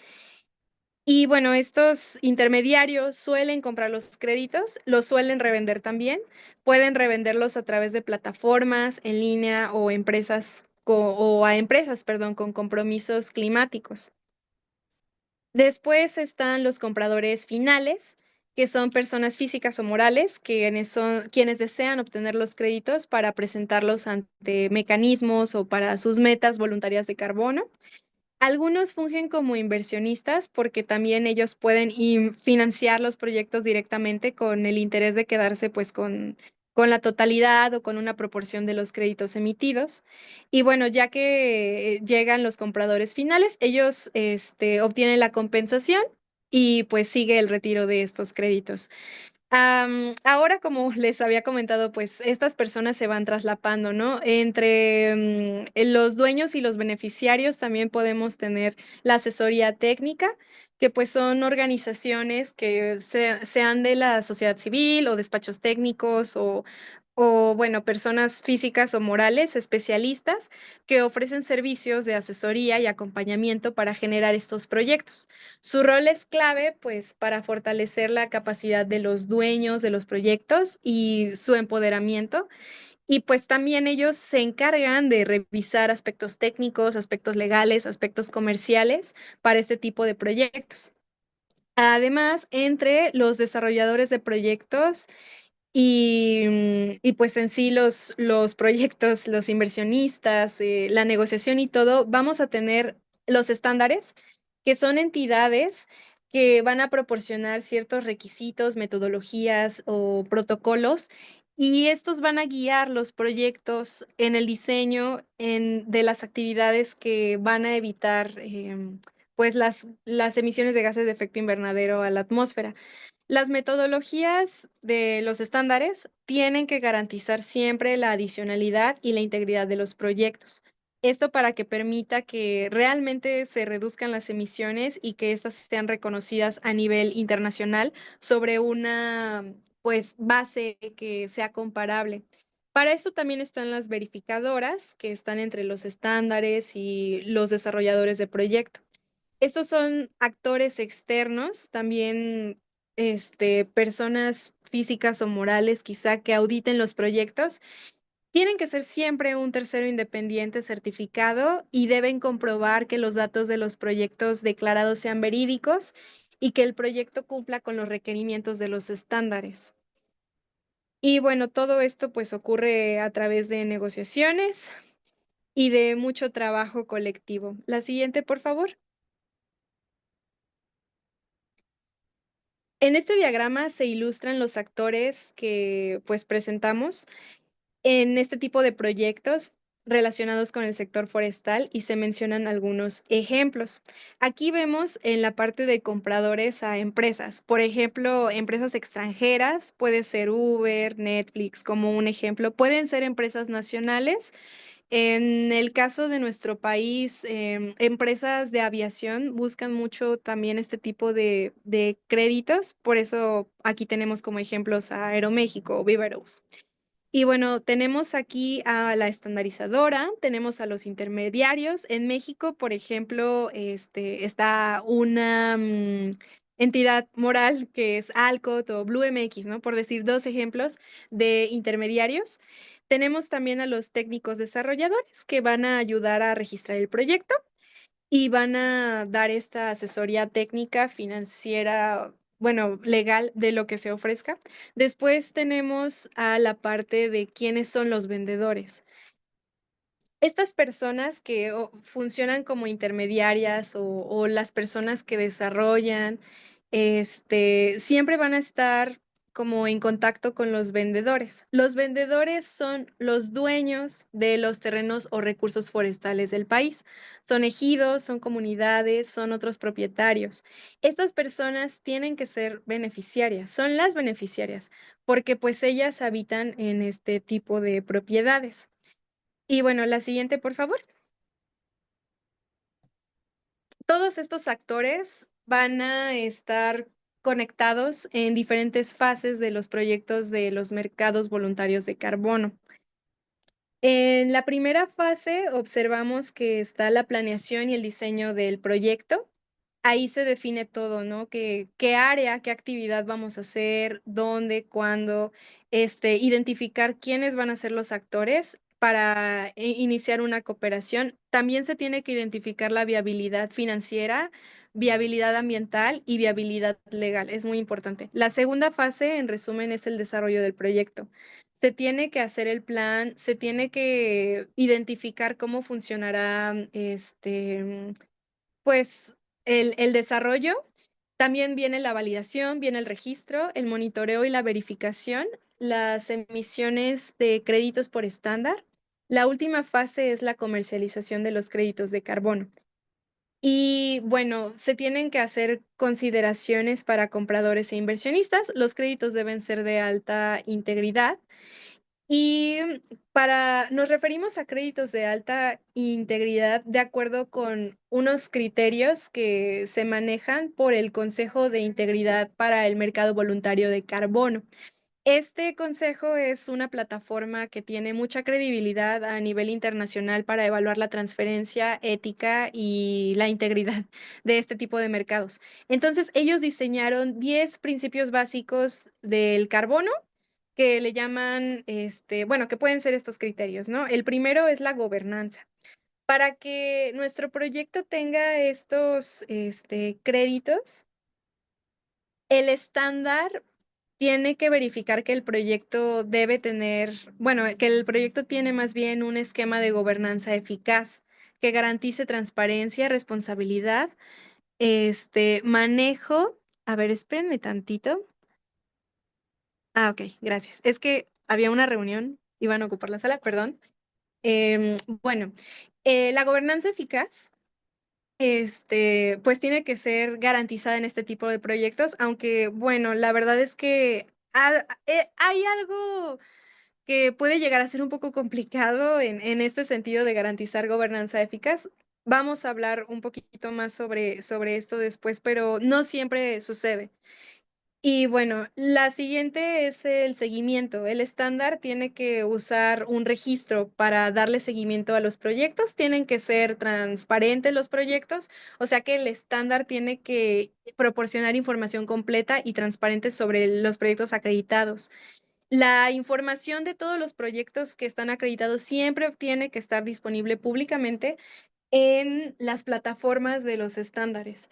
Y bueno, estos intermediarios suelen comprar los créditos, los suelen revender también, pueden revenderlos a través de plataformas en línea o o a empresas, perdón, con compromisos climáticos. Después están los compradores finales, que son personas físicas o morales, quienes son quienes desean obtener los créditos para presentarlos ante mecanismos o para sus metas voluntarias de carbono. Algunos fungen como inversionistas porque también ellos pueden financiar los proyectos directamente con el interés de quedarse pues con la totalidad o con una proporción de los créditos emitidos. Y bueno, ya que llegan los compradores finales, ellos obtienen la compensación y pues sigue el retiro de estos créditos. Ahora, como les había comentado, pues estas personas se van traslapando, ¿no? Entre los dueños y los beneficiarios también podemos tener la asesoría técnica, que pues son organizaciones que sean de la sociedad civil o despachos técnicos o, bueno, personas físicas o morales especialistas que ofrecen servicios de asesoría y acompañamiento para generar estos proyectos. Su rol es clave, pues, para fortalecer la capacidad de los dueños de los proyectos y su empoderamiento. Y pues también ellos se encargan de revisar aspectos técnicos, aspectos legales, aspectos comerciales para este tipo de proyectos. Además, entre los desarrolladores de proyectos y pues en sí los proyectos, los inversionistas, la negociación y todo, vamos a tener los estándares, que son entidades que van a proporcionar ciertos requisitos, metodologías o protocolos, y estos van a guiar los proyectos en el diseño de las actividades que van a evitar pues las emisiones de gases de efecto invernadero a la atmósfera. Las metodologías de los estándares tienen que garantizar siempre la adicionalidad y la integridad de los proyectos. Esto para que permita que realmente se reduzcan las emisiones y que éstas sean reconocidas a nivel internacional sobre una, pues, base que sea comparable. Para esto también están las verificadoras, que están entre los estándares y los desarrolladores de proyecto. Estos son actores externos, también personas físicas o morales quizá que auditen los proyectos. Tienen que ser siempre un tercero independiente certificado y deben comprobar que los datos de los proyectos declarados sean verídicos y que el proyecto cumpla con los requerimientos de los estándares. Y bueno, todo esto pues ocurre a través de negociaciones y de mucho trabajo colectivo. La siguiente, por favor. En este diagrama se ilustran los actores que, pues, presentamos en este tipo de proyectos relacionados con el sector forestal y se mencionan algunos ejemplos. Aquí vemos en la parte de compradores a empresas, por ejemplo, empresas extranjeras, puede ser Uber, Netflix, como un ejemplo, pueden ser empresas nacionales. En el caso de nuestro país, empresas de aviación buscan mucho también este tipo de créditos, por eso aquí tenemos como ejemplos a Aeroméxico o Viva Aerobús. Y bueno, tenemos aquí a la estandarizadora, tenemos a los intermediarios. En México, por ejemplo, está una entidad moral que es Alcot o Blue MX, ¿no? Por decir dos ejemplos de intermediarios. Tenemos también a los técnicos desarrolladores que van a ayudar a registrar el proyecto y van a dar esta asesoría técnica, financiera, bueno, legal de lo que se ofrezca. Después tenemos a la parte de quiénes son los vendedores. Estas personas que funcionan como intermediarias o las personas que desarrollan, siempre van a estar como en contacto con los vendedores. Los vendedores son los dueños de los terrenos o recursos forestales del país. Son ejidos, son comunidades, son otros propietarios. Estas personas tienen que ser beneficiarias, son las beneficiarias, porque pues ellas habitan en este tipo de propiedades. Y bueno, la siguiente, por favor. Todos estos actores van a estar conectados en diferentes fases de los proyectos de los mercados voluntarios de carbono. En la primera fase observamos que está la planeación y el diseño del proyecto. Ahí se define todo, ¿no? Qué área, qué actividad vamos a hacer, dónde, cuándo, identificar quiénes van a ser los actores para iniciar una cooperación. También se tiene que identificar la viabilidad financiera, viabilidad ambiental y viabilidad legal. Es muy importante. La segunda fase, en resumen, es el desarrollo del proyecto. Se tiene que hacer el plan, se tiene que identificar cómo funcionará pues el desarrollo. También viene la validación, viene el registro, el monitoreo y la verificación. las emisiones de créditos por estándar. La última fase es la comercialización de los créditos de carbono. Y bueno, se tienen que hacer consideraciones para compradores e inversionistas. Los créditos deben ser de alta integridad y nos referimos a créditos de alta integridad de acuerdo con unos criterios que se manejan por el Consejo de Integridad para el Mercado Voluntario de Carbono. Este consejo es una plataforma que tiene mucha credibilidad a nivel internacional para evaluar la transferencia ética y la integridad de este tipo de mercados. Entonces, ellos diseñaron 10 principios básicos del carbono que le llaman, bueno, que pueden ser estos criterios, ¿no? El primero es la gobernanza. Para que nuestro proyecto tenga estos, créditos, el estándar tiene que verificar que el proyecto debe tener, bueno, que el proyecto tiene más bien un esquema de gobernanza eficaz que garantice transparencia, responsabilidad, manejo. A ver, espérenme tantito. Ah, ok, gracias. Es que había una reunión, iban a ocupar la sala, perdón. Bueno, la gobernanza eficaz pues tiene que ser garantizada en este tipo de proyectos, aunque bueno, la verdad es que hay algo que puede llegar a ser un poco complicado en este sentido de garantizar gobernanza eficaz. Vamos a hablar un poquito más sobre esto después, pero no siempre sucede. Y bueno, la siguiente es el seguimiento. El estándar tiene que usar un registro para darle seguimiento a los proyectos. Tienen que ser transparentes los proyectos, o sea que el estándar tiene que proporcionar información completa y transparente sobre los proyectos acreditados. La información de todos los proyectos que están acreditados siempre tiene que estar disponible públicamente en las plataformas de los estándares.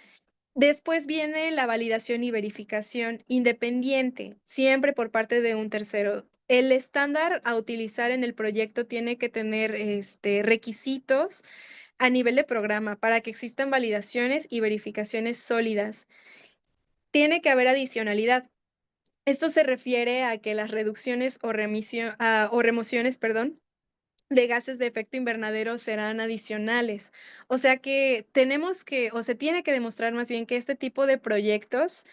Después viene la validación y verificación independiente, siempre por parte de un tercero. El estándar a utilizar en el proyecto tiene que tener requisitos a nivel de programa para que existan validaciones y verificaciones sólidas. Tiene que haber adicionalidad. Esto se refiere a que las reducciones o remociones, perdón, de gases de efecto invernadero serán adicionales. O sea que tenemos que, o se tiene que demostrar más bien que este tipo de proyectos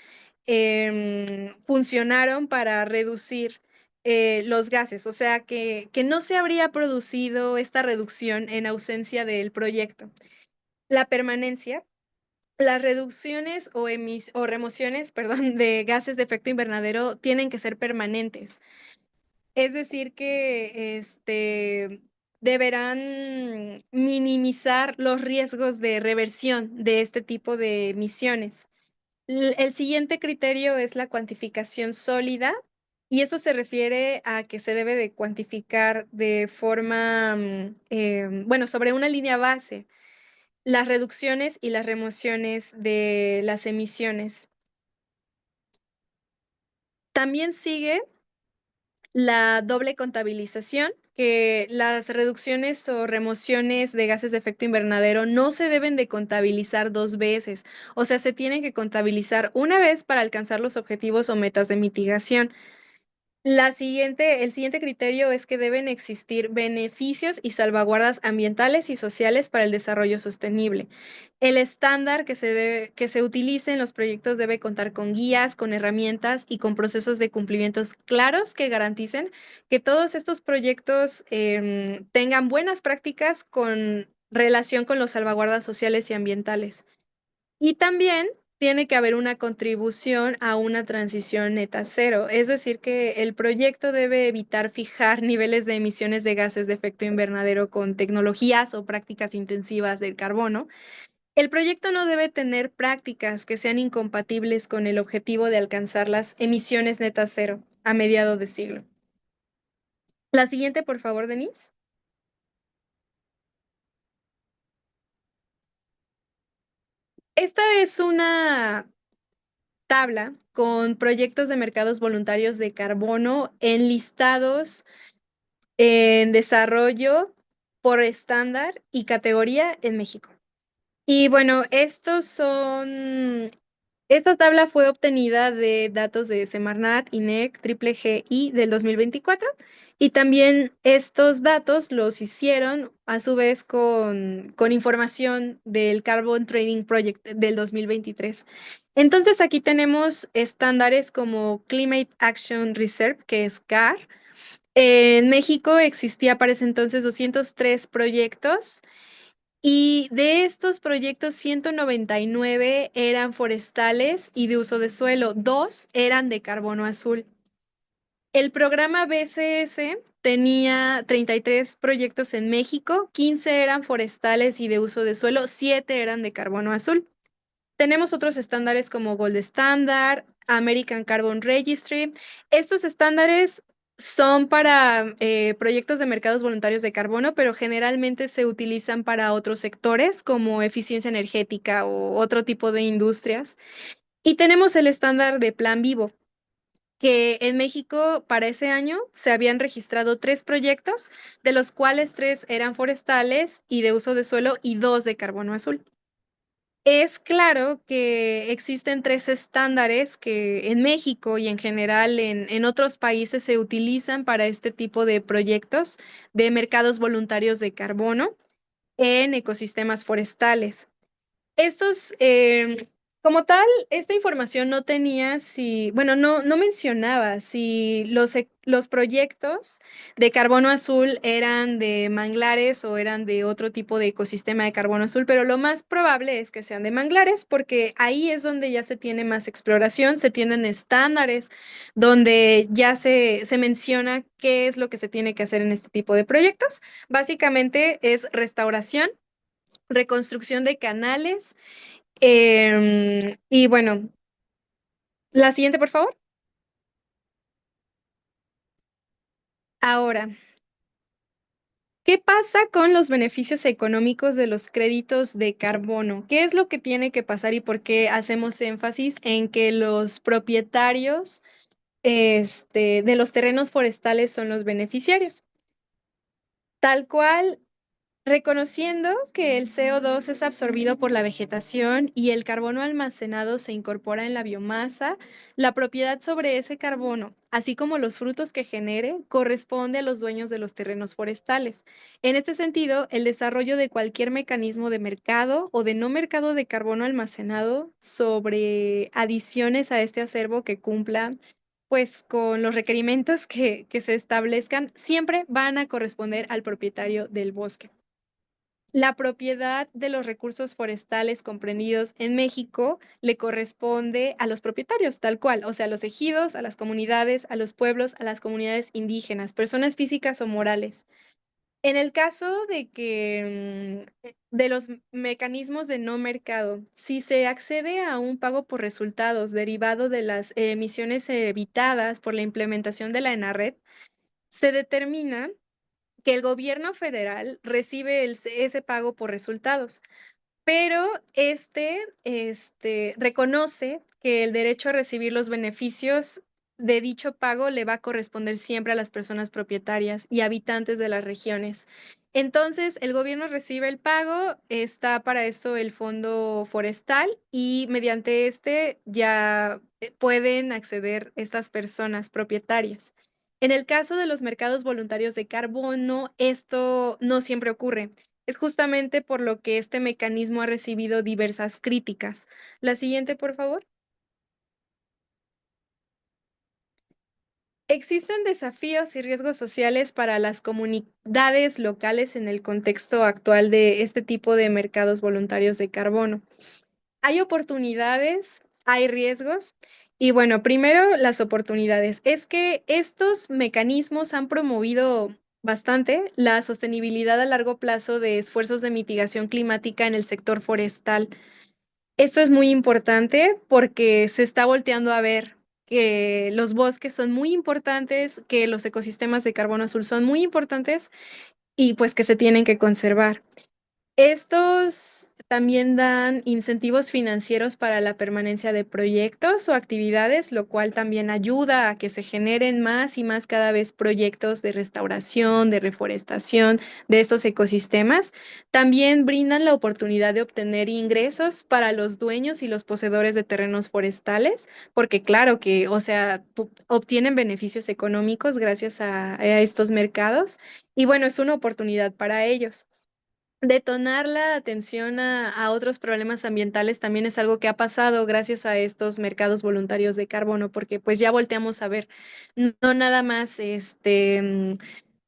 funcionaron para reducir los gases, o sea que no se habría producido esta reducción en ausencia del proyecto. La permanencia. Las reducciones o remociones, perdón, de gases de efecto invernadero tienen que ser permanentes. Es decir, que deberán minimizar los riesgos de reversión de este tipo de emisiones. El siguiente criterio es la cuantificación sólida, y esto se refiere a que se debe de cuantificar de forma, bueno, sobre una línea base, las reducciones y las remociones de las emisiones. También sigue la doble contabilización, que las reducciones o remociones de gases de efecto invernadero no se deben de contabilizar dos veces, o sea, se tienen que contabilizar una vez para alcanzar los objetivos o metas de mitigación. El siguiente criterio es que deben existir beneficios y salvaguardas ambientales y sociales para el desarrollo sostenible. El estándar que se utilice en los proyectos debe contar con guías, con herramientas y con procesos de cumplimientos claros que garanticen que todos estos proyectos tengan buenas prácticas con relación con las salvaguardas sociales y ambientales. Y también tiene que haber una contribución a una transición neta cero, es decir, que el proyecto debe evitar fijar niveles de emisiones de gases de efecto invernadero con tecnologías o prácticas intensivas del carbono. El proyecto no debe tener prácticas que sean incompatibles con el objetivo de alcanzar las emisiones neta cero a mediados de siglo. La siguiente, por favor, Denise. Esta es una tabla con proyectos de mercados voluntarios de carbono enlistados en desarrollo por estándar y categoría en México. Y bueno, estos son Esta tabla fue obtenida de datos de Semarnat, INEC, Triple GI del 2024 y también estos datos los hicieron a su vez con información del Carbon Trading Project del 2023. Entonces aquí tenemos estándares como Climate Action Reserve, que es CAR. En México existía para ese entonces 203 proyectos y de estos proyectos, 199 eran forestales y de uso de suelo, dos eran de carbono azul. El programa BCS tenía 33 proyectos en México, 15 eran forestales y de uso de suelo, 7 eran de carbono azul. Tenemos otros estándares como Gold Standard, American Carbon Registry. Estos estándares son para proyectos de mercados voluntarios de carbono, pero generalmente se utilizan para otros sectores como eficiencia energética o otro tipo de industrias. Y tenemos el estándar de Plan Vivo, que en México para ese año se habían registrado 3 proyectos, de los cuales 3 eran forestales y de uso de suelo y 2 de carbono azul. Es claro que existen 3 estándares que en México y en general en otros países se utilizan para este tipo de proyectos de mercados voluntarios de carbono en ecosistemas forestales. Estos, como tal, esta información no tenía si, bueno, no mencionaba si los proyectos de carbono azul eran de manglares o eran de otro tipo de ecosistema de carbono azul, pero lo más probable es que sean de manglares porque ahí es donde ya se tiene más exploración, se tienen estándares donde ya se menciona qué es lo que se tiene que hacer en este tipo de proyectos. Básicamente es restauración, reconstrucción de canales. Y bueno, la siguiente, por favor. Ahora, ¿qué pasa con los beneficios económicos de los créditos de carbono? ¿Qué es lo que tiene que pasar y por qué hacemos énfasis en que los propietarios, de los terrenos forestales son los beneficiarios? Tal cual, reconociendo que el CO2 es absorbido por la vegetación y el carbono almacenado se incorpora en la biomasa, la propiedad sobre ese carbono, así como los frutos que genere, corresponde a los dueños de los terrenos forestales. En este sentido, el desarrollo de cualquier mecanismo de mercado o de no mercado de carbono almacenado sobre adiciones a este acervo que cumpla pues con los requerimientos que se establezcan, siempre van a corresponder al propietario del bosque. La propiedad de los recursos forestales comprendidos en México le corresponde a los propietarios, tal cual, o sea, a los ejidos, a las comunidades, a los pueblos, a las comunidades indígenas, personas físicas o morales. En el caso de que de los mecanismos de no mercado, si se accede a un pago por resultados derivado de las emisiones evitadas por la implementación de la ENARRED, se determina que el gobierno federal recibe ese pago por resultados, pero reconoce que el derecho a recibir los beneficios de dicho pago le va a corresponder siempre a las personas propietarias y habitantes de las regiones. Entonces, el gobierno recibe el pago, está para esto el fondo forestal y mediante este ya pueden acceder estas personas propietarias. En el caso de los mercados voluntarios de carbono, esto no siempre ocurre. Es justamente por lo que este mecanismo ha recibido diversas críticas. La siguiente, por favor. Existen desafíos y riesgos sociales para las comunidades locales en el contexto actual de este tipo de mercados voluntarios de carbono. Hay oportunidades, hay riesgos. Y bueno, primero las oportunidades. Es que estos mecanismos han promovido bastante la sostenibilidad a largo plazo de esfuerzos de mitigación climática en el sector forestal. Esto es muy importante porque se está volteando a ver que los bosques son muy importantes, que los ecosistemas de carbono azul son muy importantes y pues que se tienen que conservar. Estos También dan incentivos financieros para la permanencia de proyectos o actividades, lo cual también ayuda a que se generen más y más cada vez proyectos de restauración, de reforestación de estos ecosistemas. También brindan la oportunidad de obtener ingresos para los dueños y los poseedores de terrenos forestales, porque claro que, o sea, obtienen beneficios económicos gracias a estos mercados y bueno, es una oportunidad para ellos. Detonar la atención a otros problemas ambientales también es algo que ha pasado gracias a estos mercados voluntarios de carbono, porque pues ya volteamos a ver, no nada más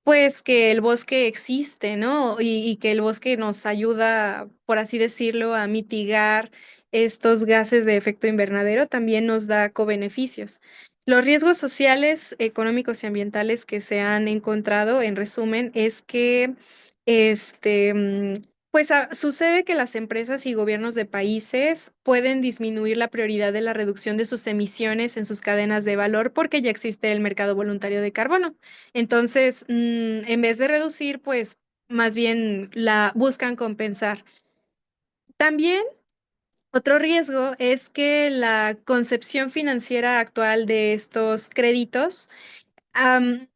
pues que el bosque existe, ¿no? Y que el bosque nos ayuda, por así decirlo, a mitigar estos gases de efecto invernadero, también nos da cobeneficios. Los riesgos sociales, económicos y ambientales que se han encontrado, en resumen, es que este, mm, pues sucede que las empresas y gobiernos de países pueden disminuir la prioridad de la reducción de sus emisiones en sus cadenas de valor porque ya existe el mercado voluntario de carbono. Entonces, en vez de reducir, pues más bien la buscan compensar. También otro riesgo es que la concepción financiera actual de estos créditos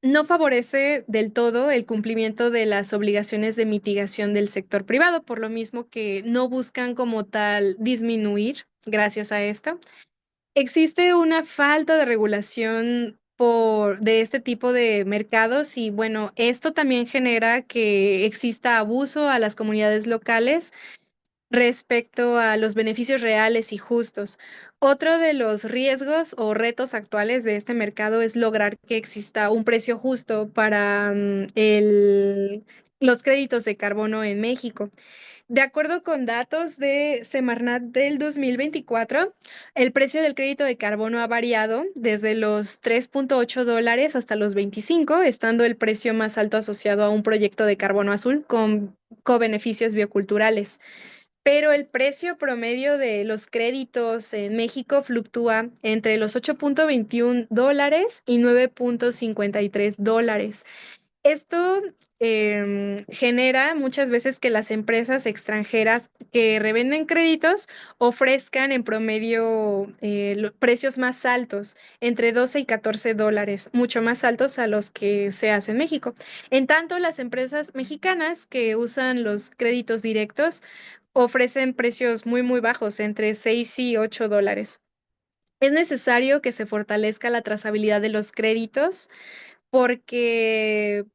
no favorece del todo el cumplimiento de las obligaciones de mitigación del sector privado, por lo mismo que no buscan como tal disminuir gracias a esto. Existe una falta de regulación de este tipo de mercados y bueno, esto también genera que exista abuso a las comunidades locales respecto a los beneficios reales y justos. Otro de los riesgos o retos actuales de este mercado es lograr que exista un precio justo para los créditos de carbono en México. De acuerdo con datos de Semarnat del 2024, el precio del crédito de carbono ha variado desde los $3.8 hasta los 25, estando el precio más alto asociado a un proyecto de carbono azul con co-beneficios bioculturales. Pero el precio promedio de los créditos en México fluctúa entre los $8.21 y $9.53. Esto genera muchas veces que las empresas extranjeras que revenden créditos ofrezcan en promedio precios más altos, entre 12 y $14, mucho más altos a los que se hace en México. En tanto, las empresas mexicanas que usan los créditos directos ofrecen precios muy, muy bajos, entre 6 y $8. Es necesario que se fortalezca la trazabilidad de los créditos porque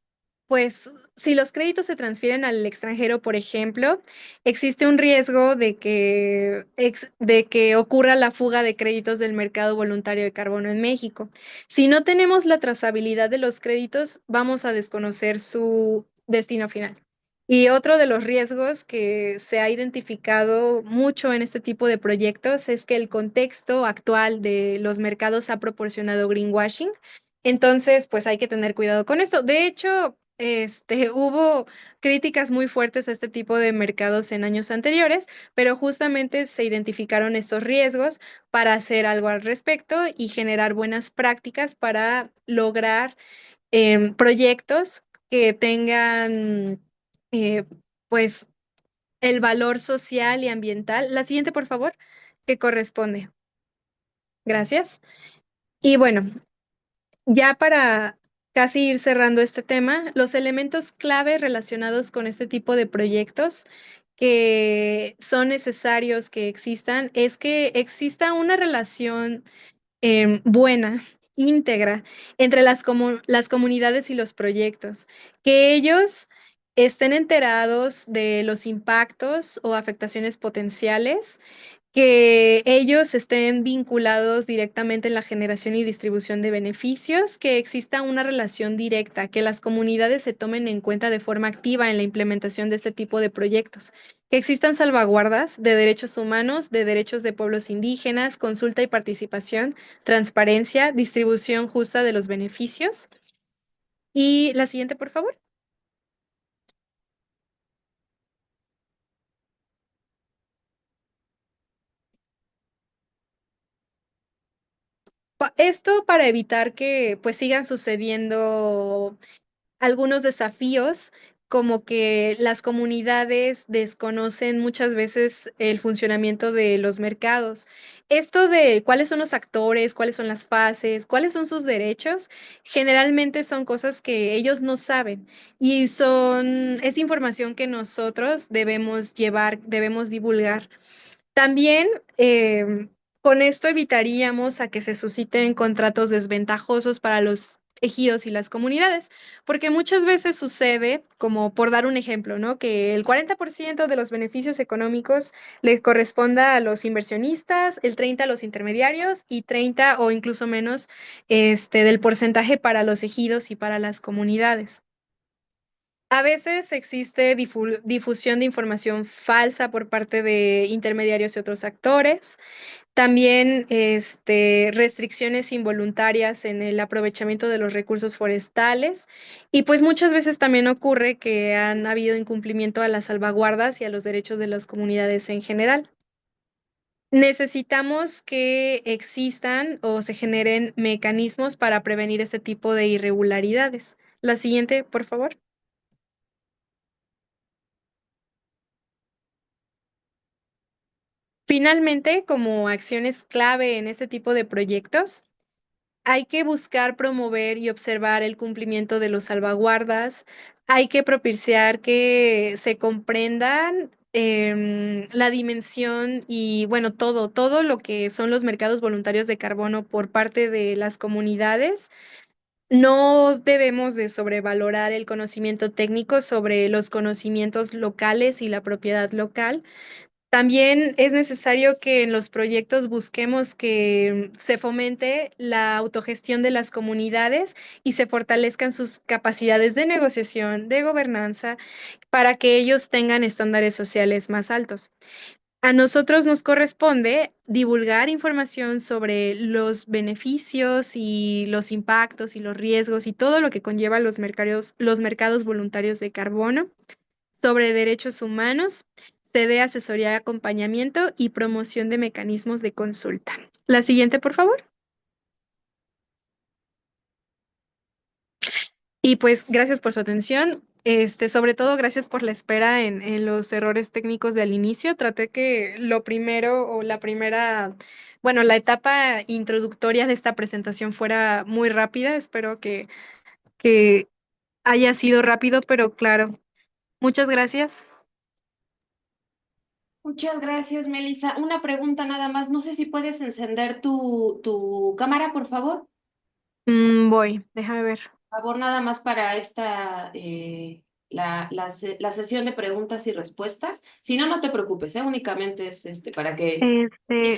pues si los créditos se transfieren al extranjero, por ejemplo, existe un riesgo de que ocurra la fuga de créditos del mercado voluntario de carbono en México. Si no tenemos la trazabilidad de los créditos, vamos a desconocer su destino final. Y otro de los riesgos que se ha identificado mucho en este tipo de proyectos es que el contexto actual de los mercados ha proporcionado greenwashing. Entonces, pues hay que tener cuidado con esto. De hecho, hubo críticas muy fuertes a este tipo de mercados en años anteriores, pero justamente se identificaron estos riesgos para hacer algo al respecto y generar buenas prácticas para lograr proyectos que tengan, eh, pues, el valor social y ambiental. La siguiente, por favor, que corresponde. Gracias. Y bueno, ya para casi ir cerrando este tema, los elementos clave relacionados con este tipo de proyectos que son necesarios que existan es que exista una relación buena, íntegra, entre las comunidades y los proyectos, que ellos estén enterados de los impactos o afectaciones potenciales, que ellos estén vinculados directamente en la generación y distribución de beneficios, que exista una relación directa, que las comunidades se tomen en cuenta de forma activa en la implementación de este tipo de proyectos, que existan salvaguardas de derechos humanos, de derechos de pueblos indígenas, consulta y participación, transparencia, distribución justa de los beneficios. Y la siguiente, por favor. Esto para evitar que pues sigan sucediendo algunos desafíos como que las comunidades desconocen muchas veces el funcionamiento de los mercados. Esto de cuáles son los actores, cuáles son las fases, cuáles son sus derechos, generalmente son cosas que ellos no saben y es información que nosotros debemos llevar, debemos divulgar. También con esto evitaríamos a que se susciten contratos desventajosos para los ejidos y las comunidades, porque muchas veces sucede, como por dar un ejemplo, ¿no? Que el 40% de los beneficios económicos le corresponda a los inversionistas, el 30% a los intermediarios y 30 o incluso menos del porcentaje para los ejidos y para las comunidades. A veces existe difusión de información falsa por parte de intermediarios y otros actores. También restricciones involuntarias en el aprovechamiento de los recursos forestales. Y pues muchas veces también ocurre que han habido incumplimiento a las salvaguardas y a los derechos de las comunidades en general. Necesitamos que existan o se generen mecanismos para prevenir este tipo de irregularidades. La siguiente, por favor. Finalmente, como acciones clave en este tipo de proyectos, hay que buscar promover y observar el cumplimiento de los salvaguardas. Hay que propiciar que se comprendan la dimensión y, bueno, todo lo que son los mercados voluntarios de carbono por parte de las comunidades. No debemos de sobrevalorar el conocimiento técnico sobre los conocimientos locales y la propiedad local. También es necesario que en los proyectos busquemos que se fomente la autogestión de las comunidades y se fortalezcan sus capacidades de negociación, de gobernanza, para que ellos tengan estándares sociales más altos. A nosotros nos corresponde divulgar información sobre los beneficios y los impactos y los riesgos y todo lo que conlleva los mercados voluntarios de carbono sobre derechos humanos, se dé asesoría, acompañamiento y promoción de mecanismos de consulta. La siguiente, por favor. Y pues gracias por su atención. Sobre todo, gracias por la espera en los errores técnicos del inicio. Traté que lo primero o la primera, bueno, la etapa introductoria de esta presentación fuera muy rápida. Espero que haya sido rápido, pero claro. Muchas gracias. Muchas gracias, Melissa. Una pregunta nada más. No sé si puedes encender tu cámara, por favor. Voy, déjame ver. Por favor, nada más para esta, la sesión de preguntas y respuestas. Si no, no te preocupes, ¿eh? Únicamente es para que...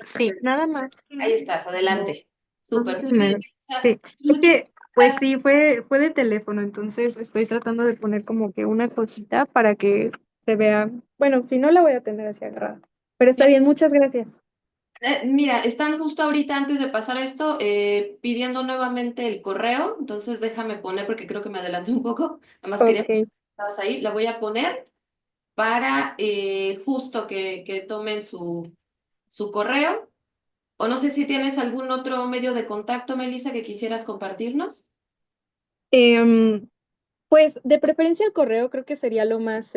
Sí, nada más. Ahí estás, adelante. No sé Súper, si muy bien, me... Melissa. Sí, es Muchísimas que, pues gracias. sí, fue de teléfono, entonces estoy tratando de poner como que una cosita para que se vea. Bueno, si no la voy a tener así agarrada. Pero está bien, muchas gracias. Mira, están justo ahorita antes de pasar esto pidiendo nuevamente el correo, entonces déjame poner porque creo que me adelanté un poco, nada más quería, Ok. estabas ahí, la voy a poner para justo que tomen su correo, o no sé si tienes algún otro medio de contacto, Melissa, que quisieras compartirnos. Em, pues de preferencia el correo creo que sería lo más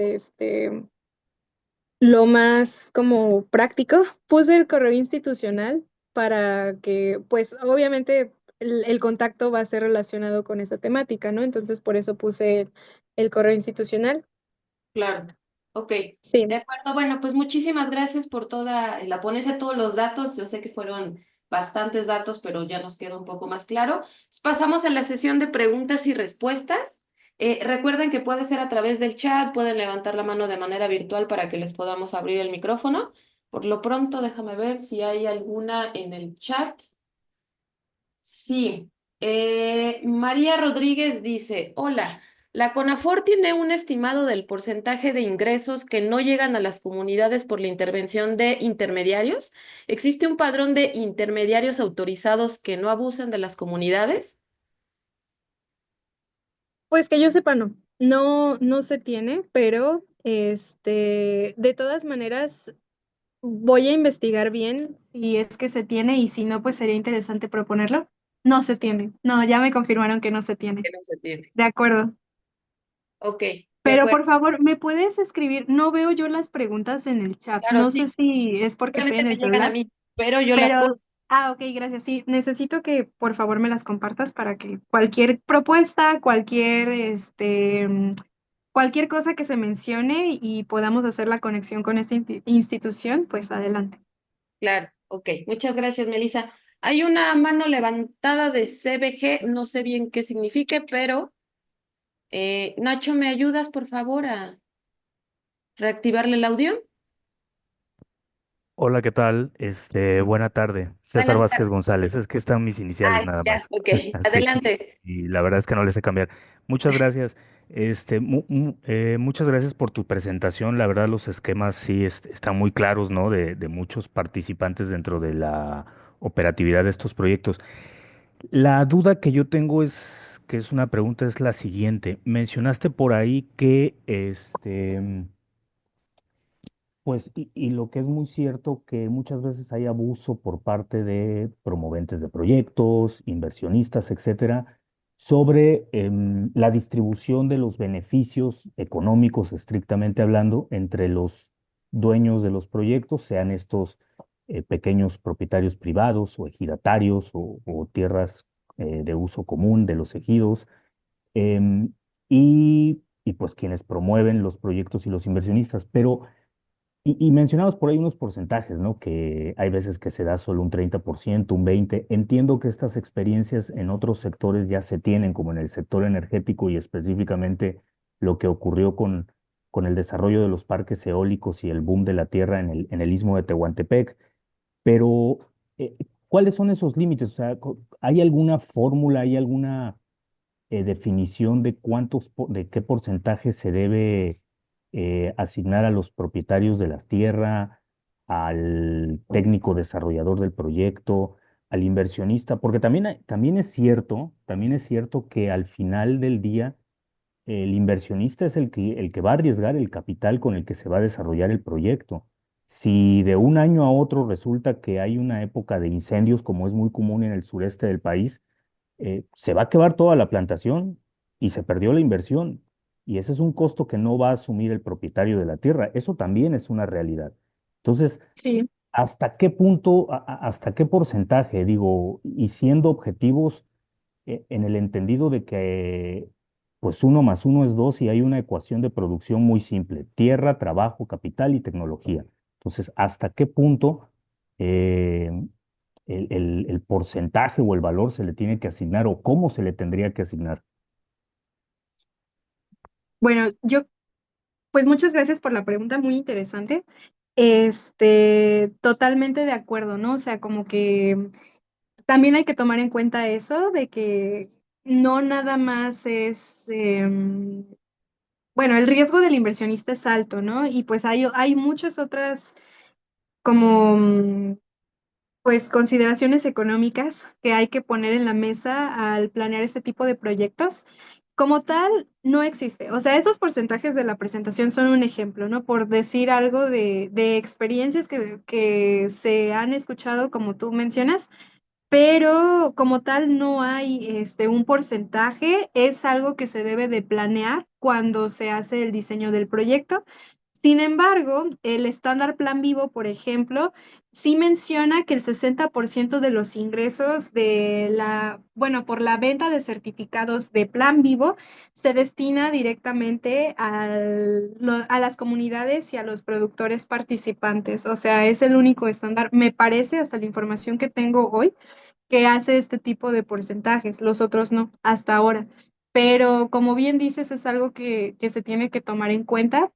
como práctico. Puse el correo institucional para que, pues obviamente el contacto va a ser relacionado con esta temática, ¿no? Entonces por eso puse el correo institucional. Claro, ok. De Sí. acuerdo, bueno, pues muchísimas gracias por toda la ponencia, todos los datos. Yo sé que fueron bastantes datos, pero ya nos queda un poco más claro. Pasamos a la sesión de preguntas y respuestas. Recuerden que puede ser a través del chat, pueden levantar la mano de manera virtual para que les podamos abrir el micrófono. Por lo pronto, déjame ver si hay alguna en el chat. Sí, María Rodríguez dice, hola, la CONAFOR tiene un estimado del porcentaje de ingresos que no llegan a las comunidades por la intervención de intermediarios. ¿Existe un padrón de intermediarios autorizados que no abusan de las comunidades? Pues que yo sepa, no. No, no se tiene, pero de todas maneras, voy a investigar bien si es que se tiene y si no, pues sería interesante proponerlo. No se tiene. No, ya me confirmaron que no se tiene. Que no se tiene. De acuerdo. Ok, De Pero acuerdo. por favor, ¿me puedes escribir? No veo yo las preguntas en el chat. Claro, No sé sí, si es porque estoy simplemente en me el llegan a celular, mí, pero yo las pero, contesto. ok, gracias. Sí, necesito que por favor me las compartas para que cualquier propuesta, cualquier cosa que se mencione y podamos hacer la conexión con esta institución, pues adelante. Claro, ok. Muchas gracias, Melissa. Hay una mano levantada de CBG, no sé bien qué signifique, pero Nacho, ¿me ayudas, por favor, a reactivarle el audio? Hola, ¿qué tal? Buena tarde. César Buenas Vázquez tardes. González. Es que están mis iniciales Ah, nada ya, más. ok. Así. Adelante. Y la verdad es que no les sé cambiar. Muchas gracias. Muchas gracias por tu presentación. La verdad, los esquemas sí están muy claros, ¿no? De muchos participantes dentro de la operatividad de estos proyectos. La duda que yo tengo que es una pregunta, es la siguiente. Mencionaste por ahí que pues, y lo que es muy cierto, que muchas veces hay abuso por parte de promoventes de proyectos, inversionistas, etcétera, sobre la distribución de los beneficios económicos, estrictamente hablando, entre los dueños de los proyectos, sean estos pequeños propietarios privados o ejidatarios o tierras de uso común de los ejidos, em, y pues quienes promueven los proyectos y los inversionistas. Pero y mencionabas por ahí unos porcentajes, ¿no? Que hay veces que se da solo un 30%, un 20%. Entiendo que estas experiencias en otros sectores ya se tienen, como en el sector energético y específicamente lo que ocurrió con el desarrollo de los parques eólicos y el boom de la tierra en el istmo de Tehuantepec. Pero, ¿cuáles son esos límites? O sea, ¿hay alguna fórmula, hay alguna definición de de qué porcentaje se debe asignar a los propietarios de las tierras, al técnico desarrollador del proyecto, al inversionista? Porque también es cierto que al final del día el inversionista es el que va a arriesgar el capital con el que se va a desarrollar el proyecto. Si de un año a otro resulta que hay una época de incendios, como es muy común en el sureste del país, se va a quemar toda la plantación y se perdió la inversión. Y ese es un costo que no va a asumir el propietario de la tierra. Eso también es una realidad. Entonces, Sí. ¿hasta qué punto, hasta qué porcentaje, digo, y siendo objetivos en el entendido de que pues uno más uno es dos y hay una ecuación de producción muy simple: tierra, trabajo, capital y tecnología? Entonces, ¿hasta qué punto eh, el porcentaje o el valor se le tiene que asignar, o cómo se le tendría que asignar? Bueno, pues muchas gracias por la pregunta, muy interesante. Totalmente de acuerdo, ¿no? O sea, como que también hay que tomar en cuenta eso de que no nada más es, bueno, el riesgo del inversionista es alto, ¿no? Y pues hay muchas otras como, pues consideraciones económicas que hay que poner en la mesa al planear este tipo de proyectos. Como tal, no existe. O sea, esos porcentajes de la presentación son un ejemplo, ¿no? Por decir algo de experiencias que se han escuchado, como tú mencionas, pero como tal no hay un porcentaje, es algo que se debe de planear cuando se hace el diseño del proyecto. Sin embargo, el estándar Plan Vivo, por ejemplo, sí menciona que el 60% de los ingresos bueno, por la venta de certificados de Plan Vivo se destina directamente a las comunidades y a los productores participantes. O sea, es el único estándar, me parece, hasta la información que tengo hoy, que hace este tipo de porcentajes, los otros no, hasta ahora. Pero como bien dices, es algo que se tiene que tomar en cuenta.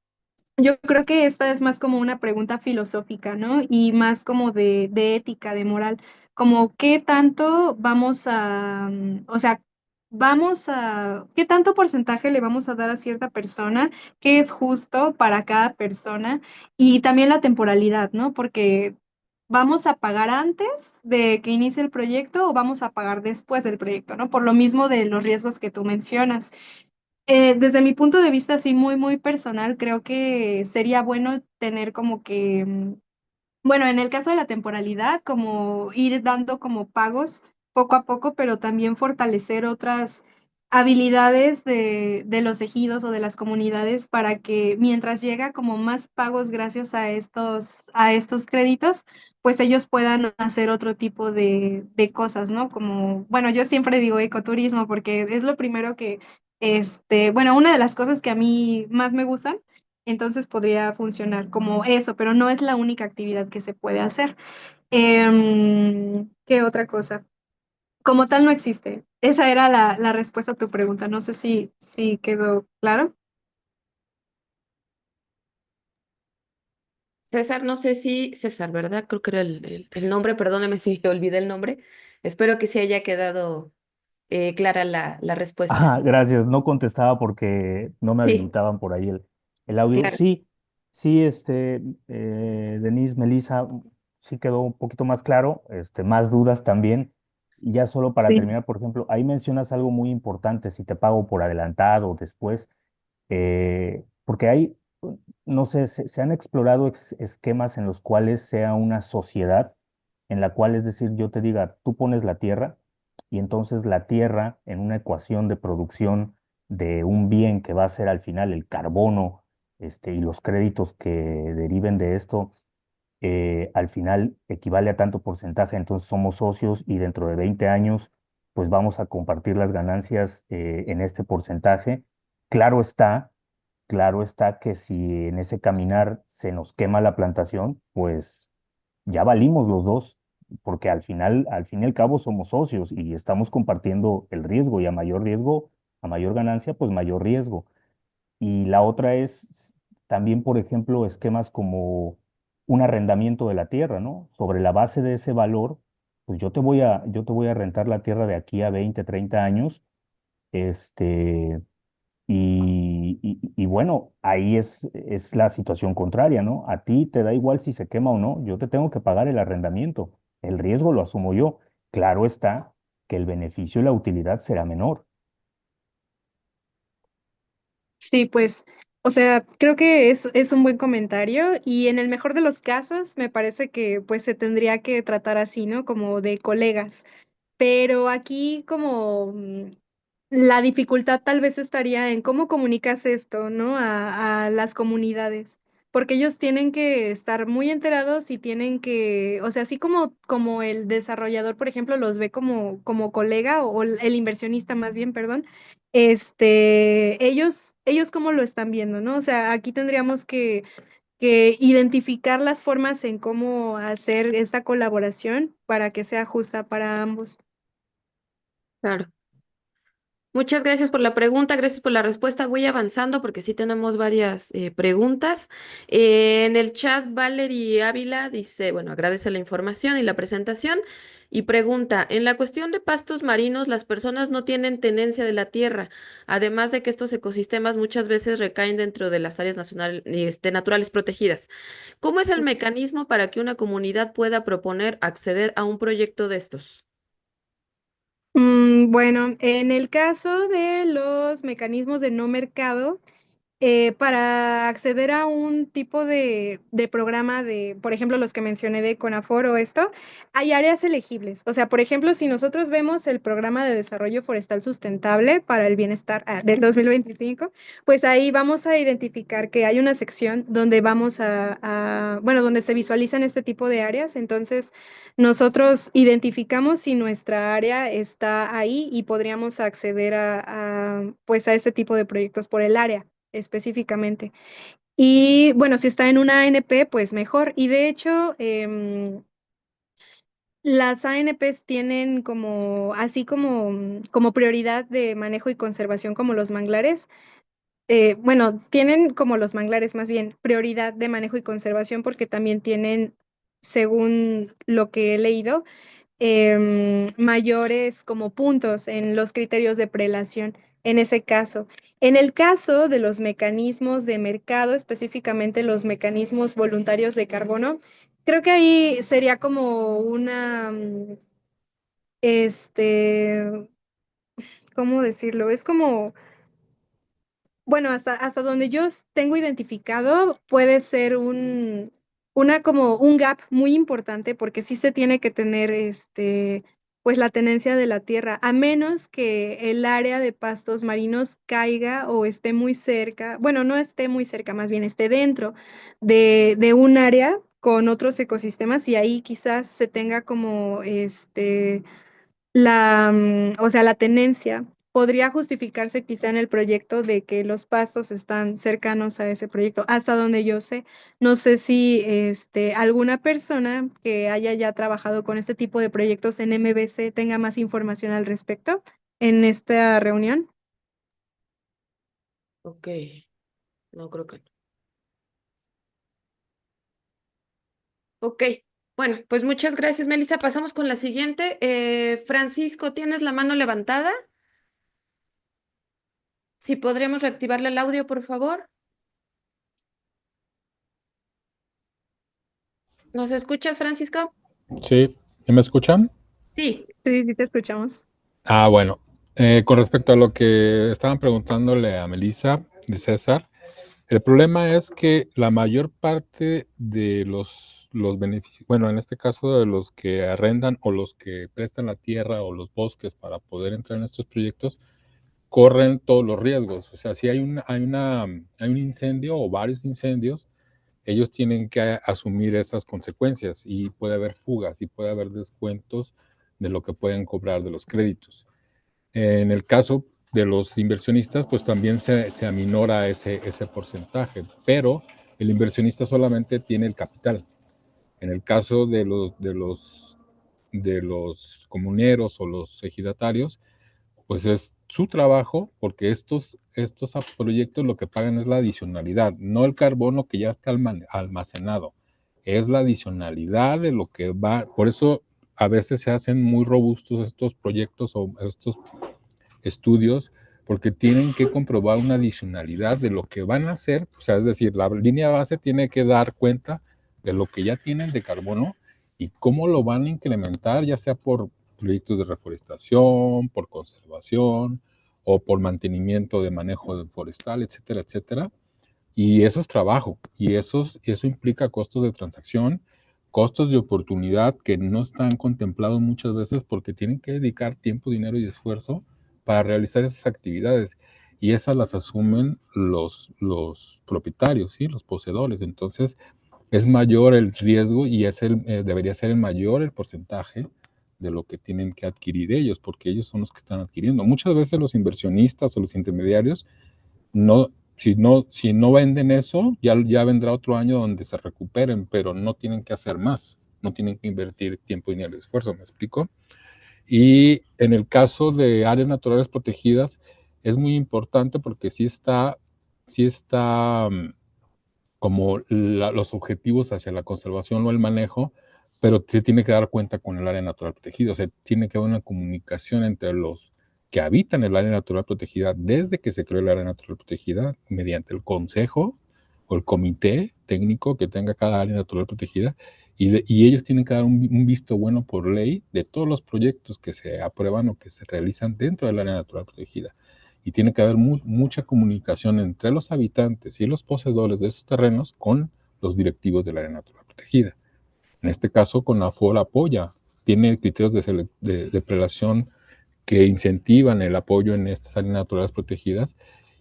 Yo creo que esta es más como una pregunta filosófica, ¿no? Y más como de ética, de moral, como qué tanto vamos a, o sea, qué tanto porcentaje le vamos a dar a cierta persona, qué es justo para cada persona y también la temporalidad, ¿no? Porque vamos a pagar antes de que inicie el proyecto o vamos a pagar después del proyecto, ¿no? Por lo mismo de los riesgos que tú mencionas. Desde mi punto de vista, así muy, muy personal, creo que sería bueno tener como que, bueno, en el caso de la temporalidad, como ir dando como pagos poco a poco, pero también fortalecer otras. habilidades de los ejidos o de las comunidades para que mientras llega como más pagos gracias a estos créditos, pues ellos puedan hacer otro tipo de cosas, ¿no? Como, bueno, yo siempre digo ecoturismo porque es lo primero que, bueno, una de las cosas que a mí más me gustan, entonces podría funcionar como eso, pero no es la única actividad que se puede hacer. ¿Qué otra cosa? Como tal no existe. Esa era la respuesta a tu pregunta. No sé si quedó claro. César, no sé si, César, ¿verdad? Creo que era el nombre, perdóneme si olvidé el nombre. Espero que sí haya quedado clara la respuesta. Ah, gracias. No contestaba porque no me Sí, habilitaban por ahí el audio. claro. Sí, sí, Denise, Melissa, sí quedó un poquito más claro, más dudas también. Y ya solo para Sí. terminar, por ejemplo, ahí mencionas algo muy importante, si te pago por adelantado o después, porque hay, no sé, se han explorado esquemas en los cuales sea una sociedad, en la cual, es decir, yo te diga, tú pones la tierra y entonces la tierra en una ecuación de producción de un bien que va a ser al final el carbono, y los créditos que deriven de esto, al final equivale a tanto porcentaje, entonces somos socios y dentro de 20 años, pues vamos a compartir las ganancias en este porcentaje. Claro está, claro está que si en ese caminar se nos quema la plantación, pues ya valimos los dos, porque al final, al fin y al cabo somos socios y estamos compartiendo el riesgo y a mayor riesgo, a mayor ganancia, pues mayor riesgo. Y la otra es también, por ejemplo, esquemas como un arrendamiento de la tierra, ¿no? Sobre la base de ese valor, pues yo te voy a rentar la tierra de aquí a 20 30 años, este, y bueno, ahí es la situación contraria, ¿no? A ti te da igual si se quema o no, yo te tengo que pagar el arrendamiento, el riesgo lo asumo yo. Claro está que el beneficio y la utilidad será menor. Sí, pues, o sea, creo que es un buen comentario y en el mejor de los casos me parece que pues se tendría que tratar así, ¿no? Como de colegas. Pero aquí como la dificultad tal vez estaría en cómo comunicas esto, ¿no? A las comunidades, porque ellos tienen que estar muy enterados y tienen que, o sea, así como el desarrollador, por ejemplo, los ve como colega o el inversionista más bien, perdón, ellos cómo lo están viendo, ¿no? O sea, aquí tendríamos que identificar las formas en cómo hacer esta colaboración para que sea justa para ambos. Claro. Muchas gracias por la pregunta, gracias por la respuesta. Voy avanzando porque sí tenemos varias preguntas. En el chat, Valerie Ávila dice, bueno, agradece la información y la presentación y pregunta, en la cuestión de pastos marinos, las personas no tienen tenencia de la tierra, además de que estos ecosistemas muchas veces recaen dentro de las áreas naturales protegidas. ¿Cómo es el mecanismo para que una comunidad pueda proponer acceder a un proyecto de estos? Bueno, en el caso de los mecanismos de no mercado, para acceder a un tipo de programa de, por ejemplo, los que mencioné de CONAFOR o esto, hay áreas elegibles. O sea, por ejemplo, si nosotros vemos el programa de desarrollo forestal sustentable para el bienestar del 2025, pues ahí vamos a identificar que hay una sección donde bueno, donde se visualizan este tipo de áreas. Entonces, nosotros identificamos si nuestra área está ahí y podríamos acceder pues a este tipo de proyectos por el área específicamente. Y bueno, si está en una ANP, pues mejor. Y de hecho, las ANPs tienen como, así como prioridad de manejo y conservación como los manglares. Bueno, tienen como los manglares más bien prioridad de manejo y conservación porque también tienen, según lo que he leído, mayores como puntos en los criterios de prelación en ese caso. En el caso de los mecanismos de mercado, específicamente los mecanismos voluntarios de carbono, creo que ahí sería como este, ¿cómo decirlo? Es como, bueno, hasta donde yo tengo identificado, puede ser como un gap muy importante porque sí se tiene que tener pues la tenencia de la tierra, a menos que el área de pastos marinos caiga o esté muy cerca, bueno, no esté muy cerca, más bien esté dentro de un área con otros ecosistemas y ahí quizás se tenga como o sea, la tenencia podría justificarse quizá en el proyecto de que los pastos están cercanos a ese proyecto, hasta donde yo sé. No sé si alguna persona que haya ya trabajado con este tipo de proyectos en MBC tenga más información al respecto en esta reunión. Ok, no creo que no. Ok, bueno, pues muchas gracias, Melissa. Pasamos con la siguiente. Francisco, ¿tienes la mano levantada? Si podremos reactivarle el audio, por favor. ¿Nos escuchas, Francisco? Sí, ¿ya me escuchan? Sí. Sí, sí te escuchamos. Bueno, con respecto a lo que estaban preguntándole a Melissa de César, el problema es que la mayor parte de los beneficios, bueno, en este caso de los que arrendan o los que prestan la tierra o los bosques para poder entrar en estos proyectos, corren todos los riesgos. O sea, si hay un incendio o varios incendios, ellos tienen que asumir esas consecuencias y puede haber fugas y puede haber descuentos de lo que pueden cobrar de los créditos. En el caso de los inversionistas, pues también se aminora ese porcentaje, pero el inversionista solamente tiene el capital. En el caso de los comuneros o los ejidatarios, pues es su trabajo, porque estos proyectos lo que pagan es la adicionalidad, no el carbono que ya está almacenado, es la adicionalidad de lo que va. Por eso a veces se hacen muy robustos estos proyectos o estos estudios, porque tienen que comprobar una adicionalidad de lo que van a hacer. O sea, es decir, la línea base tiene que dar cuenta de lo que ya tienen de carbono y cómo lo van a incrementar, ya sea por proyectos de reforestación, por conservación o por mantenimiento de manejo forestal, etcétera, etcétera. Y eso es trabajo y eso implica costos de transacción, costos de oportunidad que no están contemplados muchas veces porque tienen que dedicar tiempo, dinero y esfuerzo para realizar esas actividades. Y esas las asumen los propietarios, ¿sí? Los poseedores. Entonces, es mayor el riesgo y debería ser el mayor el porcentaje de lo que tienen que adquirir ellos, porque ellos son los que están adquiriendo. Muchas veces los inversionistas o los intermediarios no, si no venden eso, ya vendrá otro año donde se recuperen, pero no tienen que hacer más, no tienen que invertir tiempo, dinero y esfuerzo, ¿me explico? Y en el caso de áreas naturales protegidas, es muy importante porque sí está como los objetivos hacia la conservación o el manejo, pero se tiene que dar cuenta con el área natural protegida. O sea, tiene que haber una comunicación entre los que habitan el área natural protegida desde que se creó el área natural protegida, mediante el consejo o el comité técnico que tenga cada área natural protegida, y ellos tienen que dar un visto bueno por ley de todos los proyectos que se aprueban o que se realizan dentro del área natural protegida y tiene que haber mucha comunicación entre los habitantes y los poseedores de esos terrenos con los directivos del área natural protegida. En este caso, CONAFOR apoya, tiene criterios de prelación que incentivan el apoyo en estas áreas naturales protegidas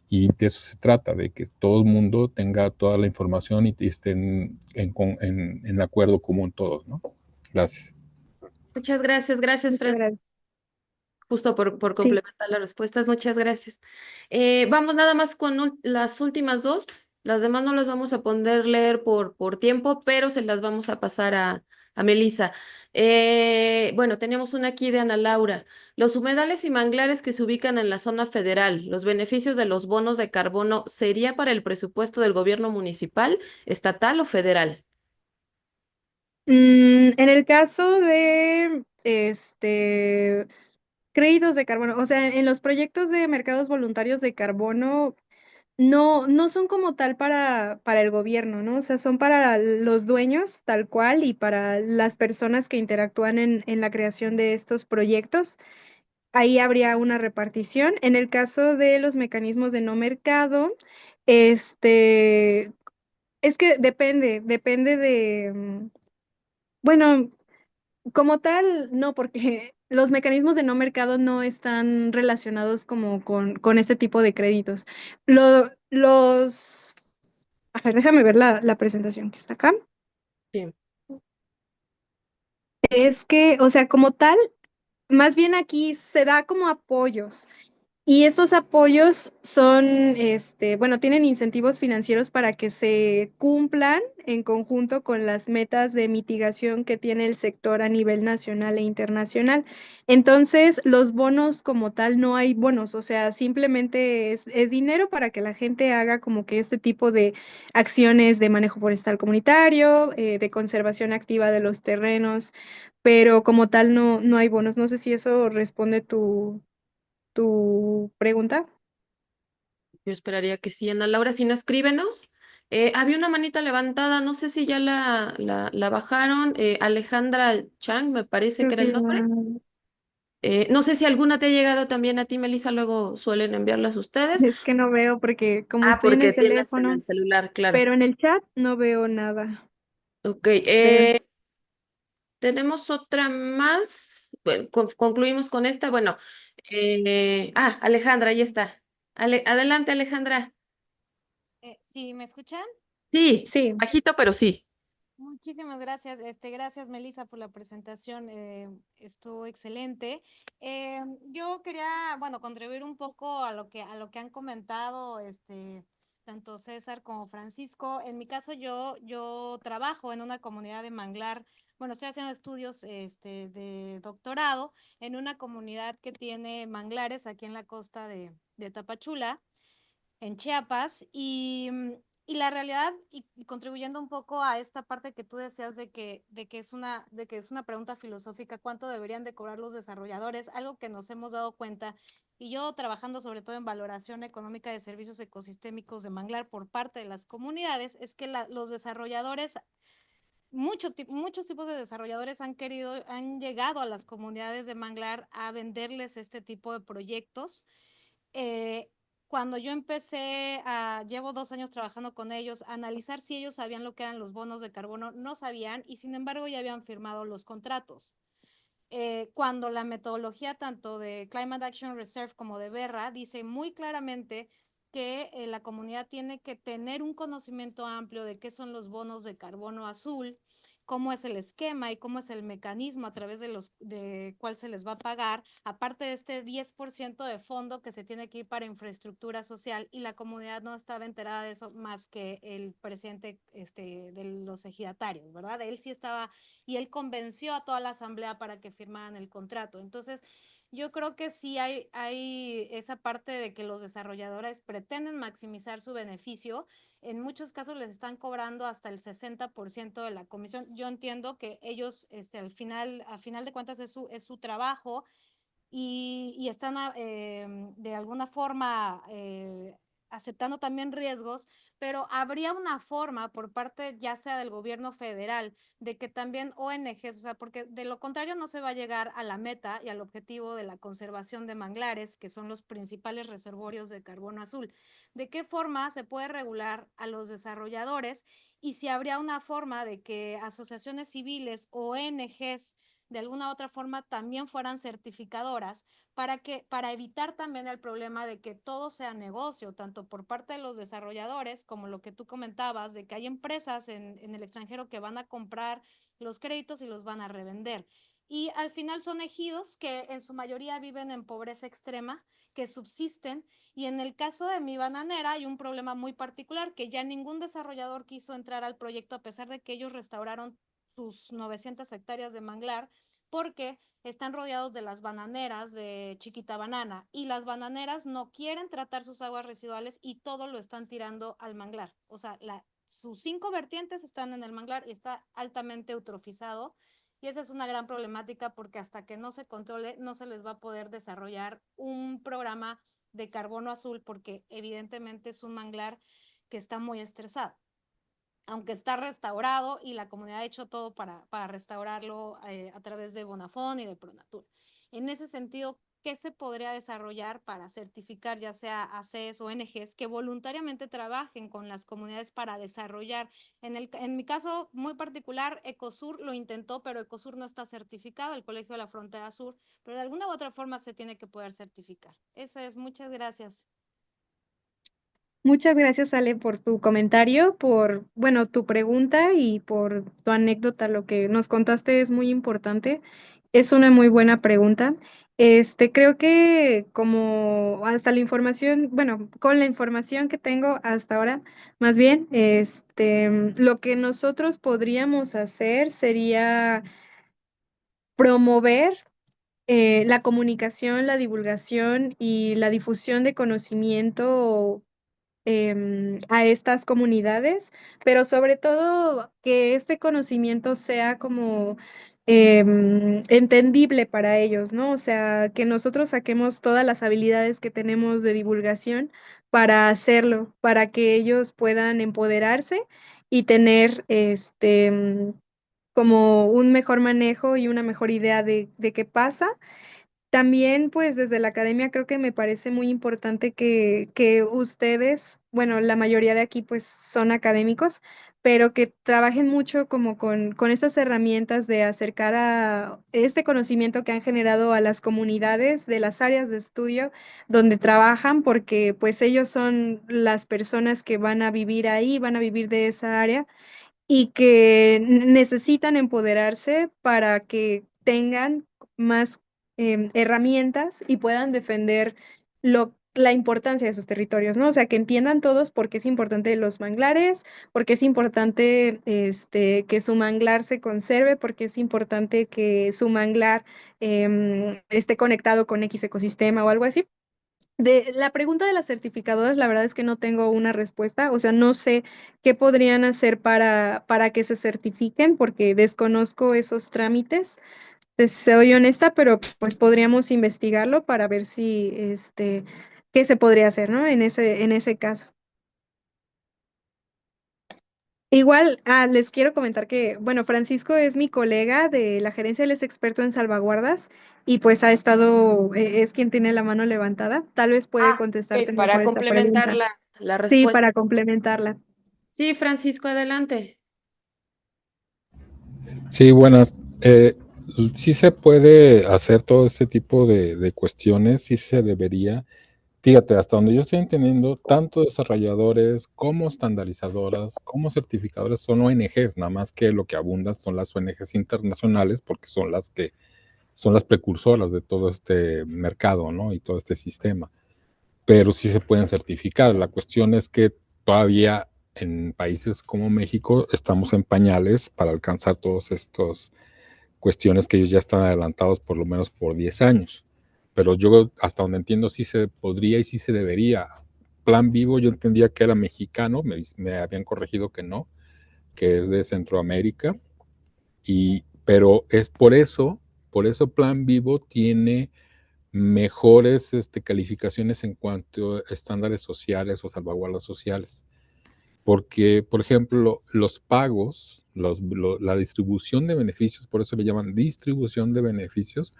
y de eso se trata, de que todo el mundo tenga toda la información y estén en acuerdo común todos, ¿no? Gracias. Muchas gracias, gracias, Muchas Francisco. gracias. Justo por Sí. complementar las respuestas, muchas gracias. Vamos nada más con las últimas dos. Las demás no las vamos a poder leer por tiempo, pero se las vamos a pasar a Melissa. Bueno, tenemos una aquí de Ana Laura. Los humedales y manglares que se ubican en la zona federal, los beneficios de los bonos de carbono, ¿sería para el presupuesto del gobierno municipal, estatal o federal? En el caso de créditos de carbono, o sea, en los proyectos de mercados voluntarios de carbono, no son como tal para el gobierno, ¿no? O sea, son para los dueños tal cual y para las personas que interactúan en la creación de estos proyectos. Ahí habría una repartición. En el caso de los mecanismos de no mercado, este, es que depende bueno. Como tal, no, porque los mecanismos de no mercado no están relacionados como con este tipo de créditos. Los... A ver, déjame ver la presentación que está acá. Sí. Es que, o sea, como tal, más bien aquí se da como apoyos. Y estos apoyos son, bueno, tienen incentivos financieros para que se cumplan en conjunto con las metas de mitigación que tiene el sector a nivel nacional e internacional. Entonces, los bonos como tal no hay bonos, o sea, simplemente es dinero para que la gente haga como que este tipo de acciones de manejo forestal comunitario, de conservación activa de los terrenos, pero como tal no hay bonos. No sé si eso responde tu pregunta. Yo esperaría que sí, Ana Laura, si no, escríbenos. Había una manita levantada, no sé si ya la bajaron. Alejandra Chang, me parece que Creo era que el nombre. No sé si alguna te ha llegado también a ti, Melissa, luego suelen enviarlas ustedes. es que no veo porque como Ah, estoy en porque el tienes en el teléfono, celular, claro. pero en el chat no veo nada. Ok, Pero tenemos otra más. Bueno, concluimos con esta. Bueno, Alejandra, ahí está. Adelante, Alejandra. ¿Sí me escuchan? Sí, sí, bajito, pero sí. Muchísimas gracias. Gracias, Melissa, por la presentación. Estuvo excelente. Yo quería, bueno, contribuir un poco a lo que han comentado, tanto César como Francisco. En mi caso, yo trabajo en una comunidad de manglar. Bueno, estoy haciendo estudios, de doctorado en una comunidad que tiene manglares aquí en la costa de Tapachula, en Chiapas, y la realidad, y contribuyendo un poco a esta parte que tú decías de que es una pregunta filosófica, ¿cuánto deberían de cobrar los desarrolladores? Algo que nos hemos dado cuenta, y yo trabajando sobre todo en valoración económica de servicios ecosistémicos de manglar por parte de las comunidades, es que los desarrolladores, muchos tipos de desarrolladores han llegado a las comunidades de manglar a venderles este tipo de proyectos. eh, Cuando yo llevo 2 años trabajando con ellos, a analizar si ellos sabían lo que eran los bonos de carbono, no sabían, y sin embargo ya habían firmado los contratos. Cuando la metodología tanto de Climate Action Reserve como de Berra dice muy claramente que la comunidad tiene que tener un conocimiento amplio de qué son los bonos de carbono azul, cómo es el esquema y cómo es el mecanismo a través de cuál se les va a pagar, aparte de este 10% de fondo que se tiene que ir para infraestructura social, y la comunidad no estaba enterada de eso más que el presidente, de los ejidatarios, ¿verdad? Él sí estaba, y él convenció a toda la asamblea para que firmaran el contrato. Entonces, yo creo que sí hay esa parte de que los desarrolladores pretenden maximizar su beneficio. En muchos casos les están cobrando hasta el 60% de la comisión. Yo entiendo que ellos, a final de cuentas es su trabajo, y están de alguna forma aceptando también riesgos, pero habría una forma por parte ya sea del gobierno federal de que también ONGs, o sea, porque de lo contrario no se va a llegar a la meta y al objetivo de la conservación de manglares, que son los principales reservorios de carbono azul. ¿De qué forma se puede regular a los desarrolladores, y si habría una forma de que asociaciones civiles o ONGs de alguna otra forma también fueran certificadoras, para evitar también el problema de que todo sea negocio, tanto por parte de los desarrolladores como lo que tú comentabas, de que hay empresas en el extranjero que van a comprar los créditos y los van a revender? Y al final son ejidos que en su mayoría viven en pobreza extrema, que subsisten, y en el caso de mi bananera hay un problema muy particular, que ya ningún desarrollador quiso entrar al proyecto a pesar de que ellos restauraron sus 900 hectáreas de manglar, porque están rodeados de las bananeras de Chiquita Banana, y las bananeras no quieren tratar sus aguas residuales y todo lo están tirando al manglar. O sea, sus 5 vertientes están en el manglar y está altamente eutrofizado, y esa es una gran problemática porque hasta que no se controle no se les va a poder desarrollar un programa de carbono azul, porque evidentemente es un manglar que está muy estresado, aunque está restaurado y la comunidad ha hecho todo para restaurarlo a través de Bonafón y de Pronatur. En ese sentido, ¿qué se podría desarrollar para certificar ya sea a ACES o ONGs que voluntariamente trabajen con las comunidades para desarrollar? En mi caso muy particular, Ecosur lo intentó, pero Ecosur no está certificado, el Colegio de la Frontera Sur, pero de alguna u otra forma se tiene que poder certificar. Esa es, muchas gracias. Muchas gracias, Ale, por tu comentario, por, bueno, tu pregunta y por tu anécdota. Lo que nos contaste es muy importante. Es una muy buena pregunta. Creo que como hasta la información, bueno, con la información que tengo hasta ahora, más bien, lo que nosotros podríamos hacer sería promover la comunicación, la divulgación y la difusión de conocimiento a estas comunidades, pero sobre todo que este conocimiento sea como entendible para ellos, ¿no? O sea, que nosotros saquemos todas las habilidades que tenemos de divulgación para hacerlo, para que ellos puedan empoderarse y tener como un mejor manejo y una mejor idea de qué pasa. También, pues desde la academia creo que me parece muy importante que ustedes, bueno, la mayoría de aquí pues son académicos, pero que trabajen mucho como con estas herramientas de acercar a este conocimiento que han generado a las comunidades de las áreas de estudio donde trabajan, porque pues ellos son las personas que van a vivir ahí, van a vivir de esa área y que necesitan empoderarse para que tengan más herramientas y puedan defender la importancia de sus territorios, ¿no? O sea, que entiendan todos por qué es importante los manglares, por qué es importante que su manglar se conserve, por qué es importante que su manglar esté conectado con X ecosistema o algo así. De la pregunta de las certificadoras, la verdad es que no tengo una respuesta, o sea, no sé qué podrían hacer para que se certifiquen, porque desconozco esos trámites. Soy honesta, pero pues podríamos investigarlo para ver si, qué se podría hacer, ¿no? En ese caso. Igual, les quiero comentar que, bueno, Francisco es mi colega de la gerencia, él es experto en salvaguardas y pues ha estado, es quien tiene la mano levantada. Tal vez puede contestarte Para mejor esta complementar pregunta. la Sí, respuesta. para complementarla. Sí, Francisco, adelante. Sí, buenas. Sí se puede hacer todo ese tipo de cuestiones, sí se debería. Fíjate, hasta donde yo estoy entendiendo, tanto desarrolladores como estandarizadoras, como certificadores son ONGs, nada más que lo que abundan son las ONGs internacionales, porque son las que son las precursoras de todo este mercado, ¿no? Y todo este sistema. Pero sí se pueden certificar. La cuestión es que todavía en países como México estamos en pañales para alcanzar todos estos cuestiones que ellos ya están adelantados por lo menos por 10 años. Pero yo hasta donde entiendo sí se podría y sí se debería. Plan Vivo yo entendía que era mexicano, me habían corregido que no, que es de Centroamérica, pero es por eso Plan Vivo tiene mejores calificaciones en cuanto a estándares sociales o salvaguardas sociales. Porque, por ejemplo, los pagos, la distribución de beneficios, por eso le llaman distribución de beneficios,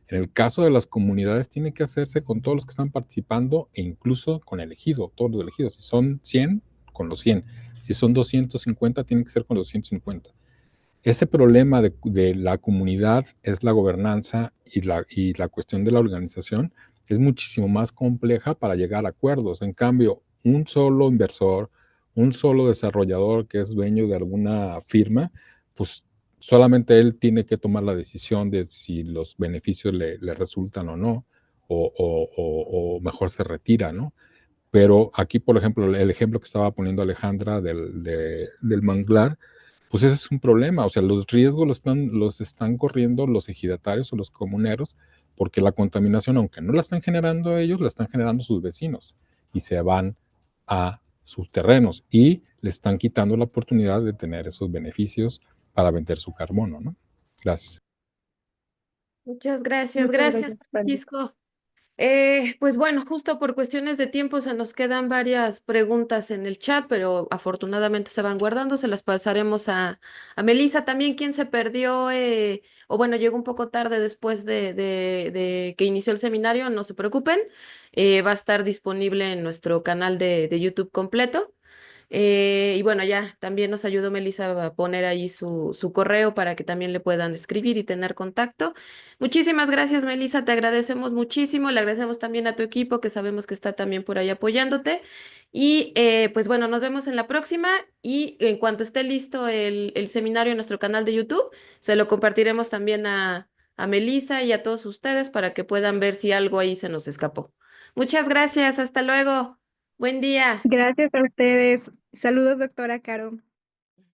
en el caso de las comunidades tiene que hacerse con todos los que están participando e incluso con el ejido, todos los elegidos. Si son 100, con los 100. Si son 250, tiene que ser con los 250. Ese problema de la comunidad es la gobernanza y la cuestión de la organización es muchísimo más compleja para llegar a acuerdos. En cambio, un solo inversor, un solo desarrollador que es dueño de alguna firma, pues solamente él tiene que tomar la decisión de si los beneficios le resultan o no, o mejor se retira, ¿no? Pero aquí, por ejemplo, el ejemplo que estaba poniendo Alejandra del manglar, pues ese es un problema. O sea, los riesgos los están corriendo los ejidatarios o los comuneros, porque la contaminación, aunque no la están generando ellos, la están generando sus vecinos y se van a sus terrenos y le están quitando la oportunidad de tener esos beneficios para vender su carbono, ¿no? Gracias. Muchas gracias. Muchas Gracias, gracias, Francisco. Francisco. Pues bueno, justo por cuestiones de tiempo se nos quedan varias preguntas en el chat, pero afortunadamente se van guardando, se las pasaremos a Melissa también, quien se perdió, o bueno, llegó un poco tarde después de que inició el seminario, no se preocupen, va a estar disponible en nuestro canal de YouTube completo. Y bueno, ya también nos ayudó Melissa a poner ahí su correo para que también le puedan escribir y tener contacto. Muchísimas gracias, Melissa, te agradecemos muchísimo. Le agradecemos también a tu equipo que sabemos que está también por ahí apoyándote. Y pues bueno, nos vemos en la próxima y en cuanto esté listo el seminario en nuestro canal de YouTube, se lo compartiremos también a Melissa y a todos ustedes para que puedan ver si algo ahí se nos escapó. Muchas gracias, hasta luego. Buen día. Gracias a ustedes. Saludos, doctora Caro.